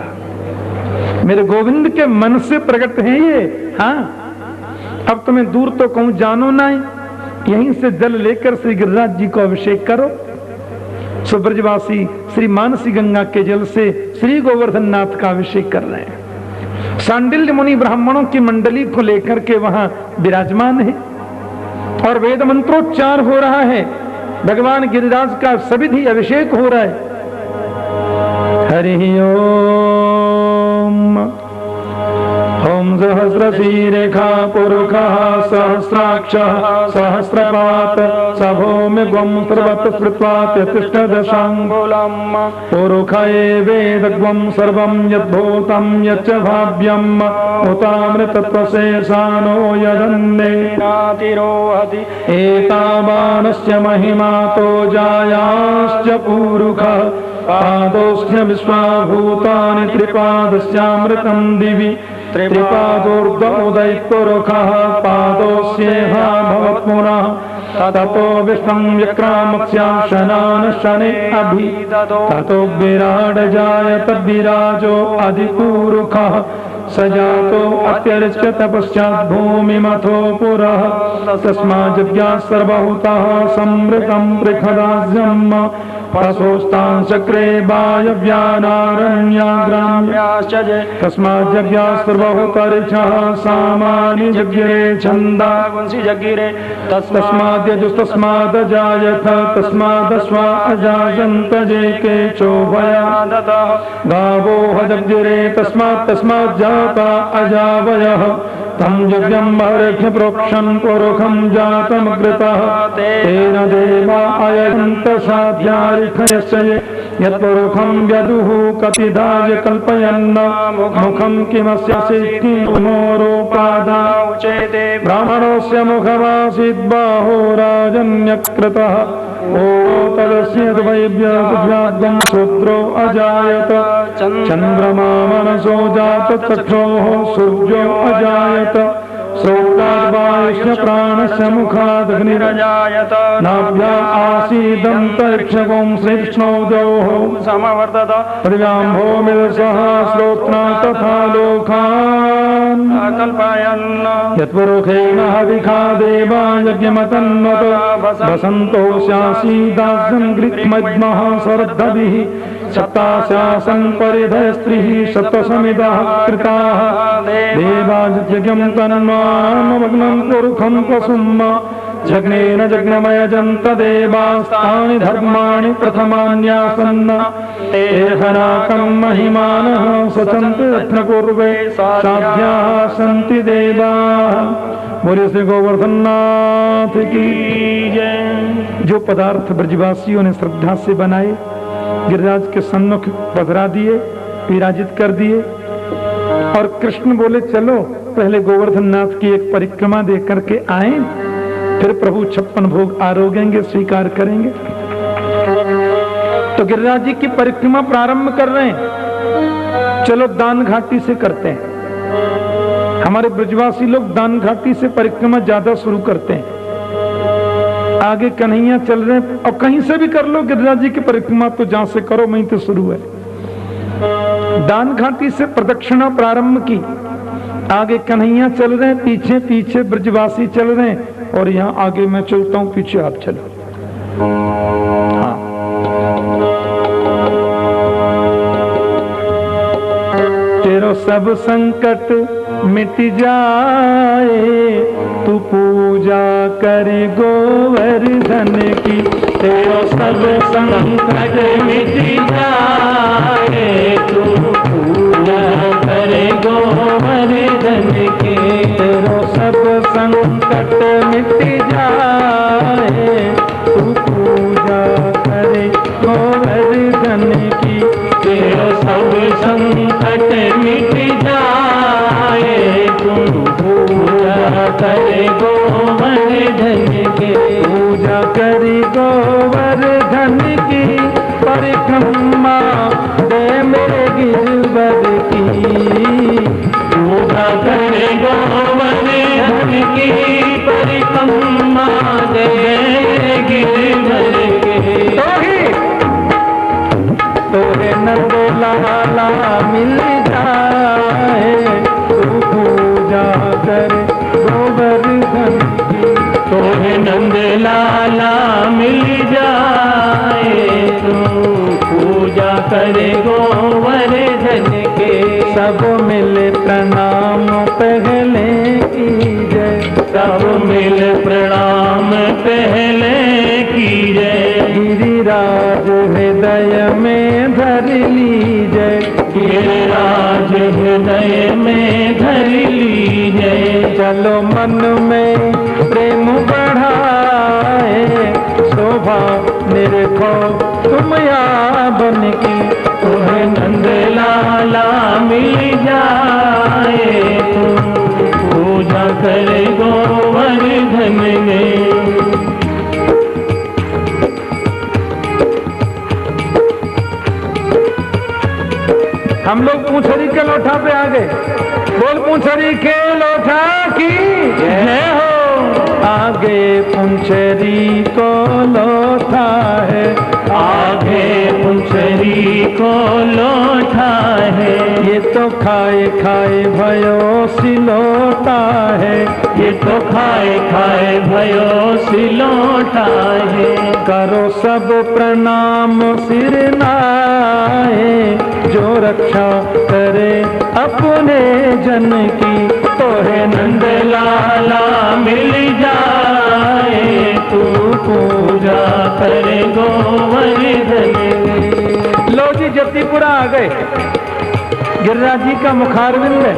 मेरे गोविंद के मन से प्रकट है ये। हाँ, अब तुम्हें दूर तो कहूं जानो ना, यहीं से जल लेकर श्री गिरिराज जी को अभिषेक करो। सो ब्रजवासी श्री मानसी गंगा के जल से श्री गोवर्धन नाथ का अभिषेक कर रहे हैं। सांडिल्य मुनि ब्राह्मणों की मंडली को लेकर के वहां विराजमान है और वेद मंत्रोच्चार हो रहा है। भगवान गिरिराज का सविधि अभिषेक हो रहा है। हरि ओम। ओम सहस्रशीरेखा पुरुषः सहस्राक्षः सहस्रपात् सभौमिगं सर्वत्र स्मृत्वा तिष्ठदशाङ्गुलम् पुरुषये वेदग्वं सर्वं यद्भूतं यच्च भाव्यम् उतामृतत्वशेषानो यदन्नेनातिरोहति एतावानस्य महिमा तो जायाश्च पुरुषः पादोऽस्य विश्वाभूतानि त्रिपादस्यामृतं दिवि त्रिपादोर्ध्वोदयपुरुषः पादोऽस्येह भवत्पुनः ततो विश्वं व्यक्रामस्याशनान् शने अभि ततो विराड जायत विराजो अधिपुरुषः सजातो अत्यर्च्य तपश्चात् भूमिमथो पुरः तस्माज्ज्ञाः सर्वभूताः समृतं पृथदाज्यम् पशोस्तान् चक्रे वायव्यानारण्याग्राम्याश्च तस्माज्ज्ञाः सर्वभूतरिचः सामानि जज्ञिरे छन्दा जज्ञिरे तस्माद्यजुस्तस्मादजायथ तस्मादश्वा अजायन्त जेके चोभया गावो हजज्ञिरे तस्माज्जाता अजावयः तं यज्ञं बर्ह्य प्रोक्षन् पुरुखं जातमग्रतः तेन देवा अयन्त साध्यारिखयस्य यत्पुरुखं व्यदुः कपिदाय कल्पयन्न मुखं किमस्यासि किमोरोपादाचेते ब्राह्मणस्य मुखमासीत् बाहो राजन्यकृतः ओ तदस्य वैव्यद्वाद्वं शूद्रो अजायत चन्द्रमा मनसो जात चक्षोः सूर्यो अजायत श्रोत्राद्वायुष्य प्राणस्य मुखादग्निरजायत नाभ्या आसीदन्तरिक्षगों श्रीकृष्णो द्योः समवर्तत पृथिव्यां भूमिर्सह श्रोत्रा तथा लोकान् कल्पयन् यत्पुरुषेण हविखा देवा यज्ञमतन्वत वसन्तो स्यासीदास्यं ग्रीक्मद्मः सरद्धभिः सप्तास्यासन् परिधय स्त्रीः शतसमिदः कृताः देवायज्ञं तन्मामग्नं पुरुखं पशुम् जग्नेन जग्नमयजन्त देवास्तानि धर्माणि प्रथमान्यासन्न तेहनाकं महिमानः स्वतन्त्र यत्न कुर्वे साध्याः सन्ति देवाः। बोले श्री गोवर्धननाथ की जय। जो पदार्थ ब्रजवासियों ने श्रद्धा से बनाए गिरिराज के सन्मुख पधरा दिए, विराजित कर दिए और कृष्ण बोले चलो पहले गोवर्धननाथ की एक परिक्रमा दे करके आए, फिर प्रभु 56 भोग आरोगेंगे, स्वीकार करेंगे। तो गिरिराज जी की परिक्रमा प्रारंभ कर रहे हैं, चलो दान घाटी से करते हैं। हमारे ब्रजवासी लोग दान घाटी से परिक्रमा ज्यादा शुरू करते हैं। आगे कन्हैया चल रहे हैं और कहीं से भी कर लो गिरिराज जी की परिक्रमा, तो जहां से करो वहीं तो शुरू है। दान घाटी से प्रदक्षिणा प्रारंभ की, आगे कन्हैया चल रहे हैं, पीछे पीछे ब्रजवासी चल रहे हैं और यहाँ आगे मैं चलता हूँ, पीछे आप चलो। हाँ। तेरो सब संकट मिट जाए, तू पूजा कर गोवर्धन की। तेरो सब संकट मिट जाए, तू पूजा कर गोवर्धन की। तेरो सब संकट मिट जाए, तू पूजा कर गोवर्धन की। तेरो सब संकट मिट जाए, तू पूजा कर गोवर्धन की। पूजा कर गोवर्धन की परिक्रमा दे मेरे गिरवर की। पूजा कर गोवर्धन की परिक्रमा दे गिरवर की। तोहे नंद लाला मिल जाए, तू पूजा कर गोवर्धन की। तोहे नंद लाला मिल जाए, तू पूजा कर गोवर्धन के। सब मिल प्रणाम पहले कीजय, सब मिल प्रणाम पहले कीजय। गिरिराज हृदय में धर लीजय, गिरिराज हृदय में धर लीजय। चलो मन में प्रेम बढ़ाए, शोभा निरखो तुम यहाँ बन की। तुम्हें नंद लाला मिल जाए, तुम पूजा कर गोवर्धन में। हम लोग पूंछरी के लोठा पे आ गए। बोल पूंछरी के लोठा की जय हो। आगे पूंछरी को लोठा है, आगे पूंछरी को लोठा है। ये तो तो खाए खाए भयो सिलोटा है, ये तो खाए खाए भयो सिलोटा है। करो सब प्रणाम सिर नाए, जो रक्षा करे अपने जन की, तो है नंद लाला मिल जाए, तू पूजा करे गोवर्धन की। लो जी जतिपुरा आ गए, गिरिराज जी का मुखारविंद है,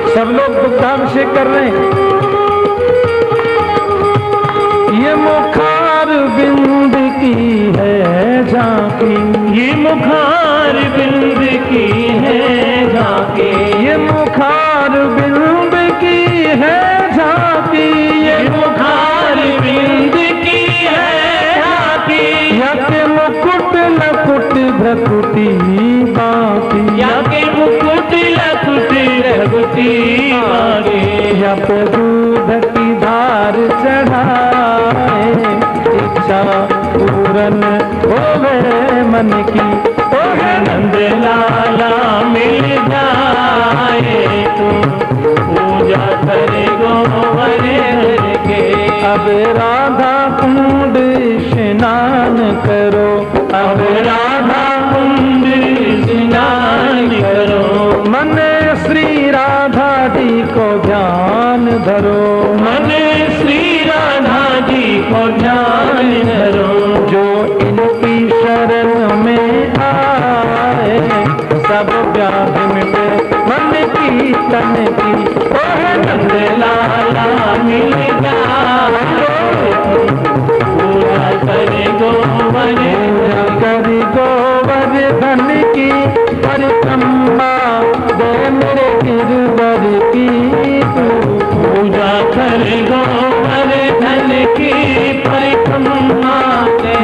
सब लोग दुग्धाभिषेक कर रहे हैं। ये मुखारविंद की है झांकी, ये मुखारविंद की है झांकी, ये मुखारविंद की है झांकी, ये मुखारविंद की है झांकी। याके मुकुट लकुट भ्रकुटी बाकी, याके मुकुट लकुट भ्रकुटी बाकी। या पे दूध की धार चढ़ाए, इच्छा पूरन होवे मन की, तो है नंद लाला मिल जाए, तू पूजा करे गोवर्धन के। अब राधा कुंड स्नान करो, अब राधा कुंड स्नान करो, मन श्री राधा जी को ध्यान धरो, मन श्री राधा जी को ध्यान धरो। जो इनकी शरण में आए, सब व्याधि मिटे मन की तन की, तो है नंद लाला मिल जाए, पूजा करे गोवर्धन करी गोवर्धन की परिक्रमा, दे मेरे गिरवर की तू, पूजा करे गोवर्धन की परिक्रमा, दे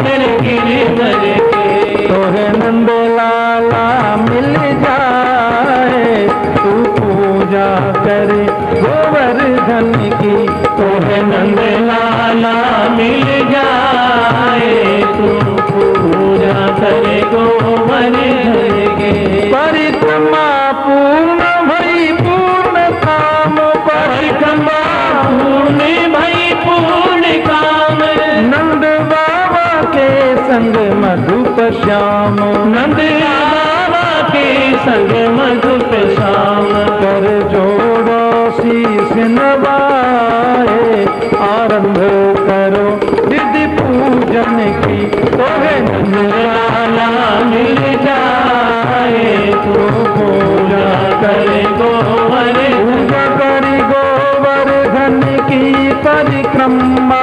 मेरे गिरधर के। तो है नंद लाला मिल जाए, तू पूजा करे गोवर्धन की, तो है नंद लाला मिल जाए, तू पूजा करे गोवर्धन के। परिक्रमा पूर्ण भई पूर्ण काम, परिक्रमा पूर्ण भई पूर्ण काम, नंद बाबा के संग मधुप श्याम, नंद बाबा के संग मधुप श्याम। कर जोड़ो शीश नवाए, आरंभ करो विधि पूजन की, तो है नंद लाला मिल जाए, तू पूजा करे गोवर्धन पूजा करी गोवर्धन की परिक्रमा,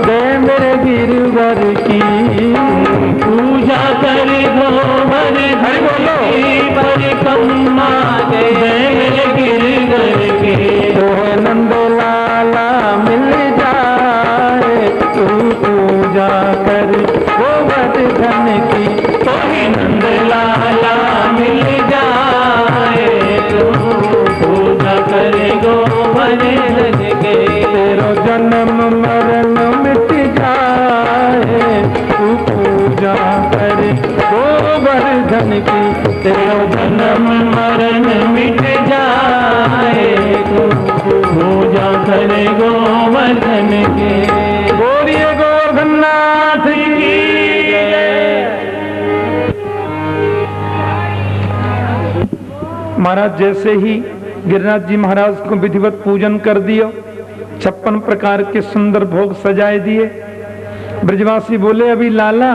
दे मेरे गिरवर की, पूजा करे गोवर्धन की परिक्रमा, दे मेरे गिरधर के। तो है नंद लाला मिल जाए, तू पूजा कर गोवर्धन की, तो ही नंद लाला मिल जाए, तू पूजा करे गोवर्धन के। तेरो जन्म मरण मिट जाए, तू पूजा कर गोवर्धन की, तेरो जन्म मरण मिट जाए, तू पूजा करे गोवर्धन के। बोलिए गोवर्धननाथ की जय। महाराज जैसे ही गिरिराज जी महाराज को विधिवत पूजन कर दियो, 56 प्रकार के सुंदर भोग सजाए दिए। ब्रजवासी बोले अभी लाला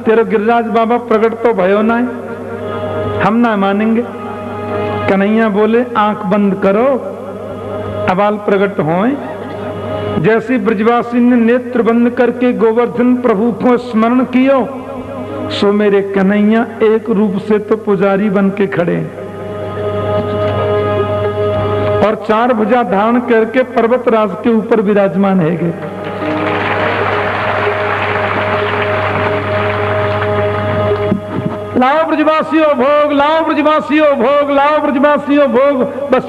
तेरे गिरिराज बाबा प्रकट तो भयो ना है, हम ना मानेंगे। कन्हैया बोले आंख बंद करो, अबाल प्रकट होए। जैसे ब्रजवासी ने नेत्र बंद करके गोवर्धन प्रभु को स्मरण कियो, सो मेरे कन्हैया एक रूप से तो पुजारी बन के खड़े और 4 भुजा धारण करके पर्वत राज के ऊपर विराजमान है गए। लाओ ब्रजवासियों भोग, लाओ ब्रजवासियों भोग, लाओ ब्रजवासियों भोग। बस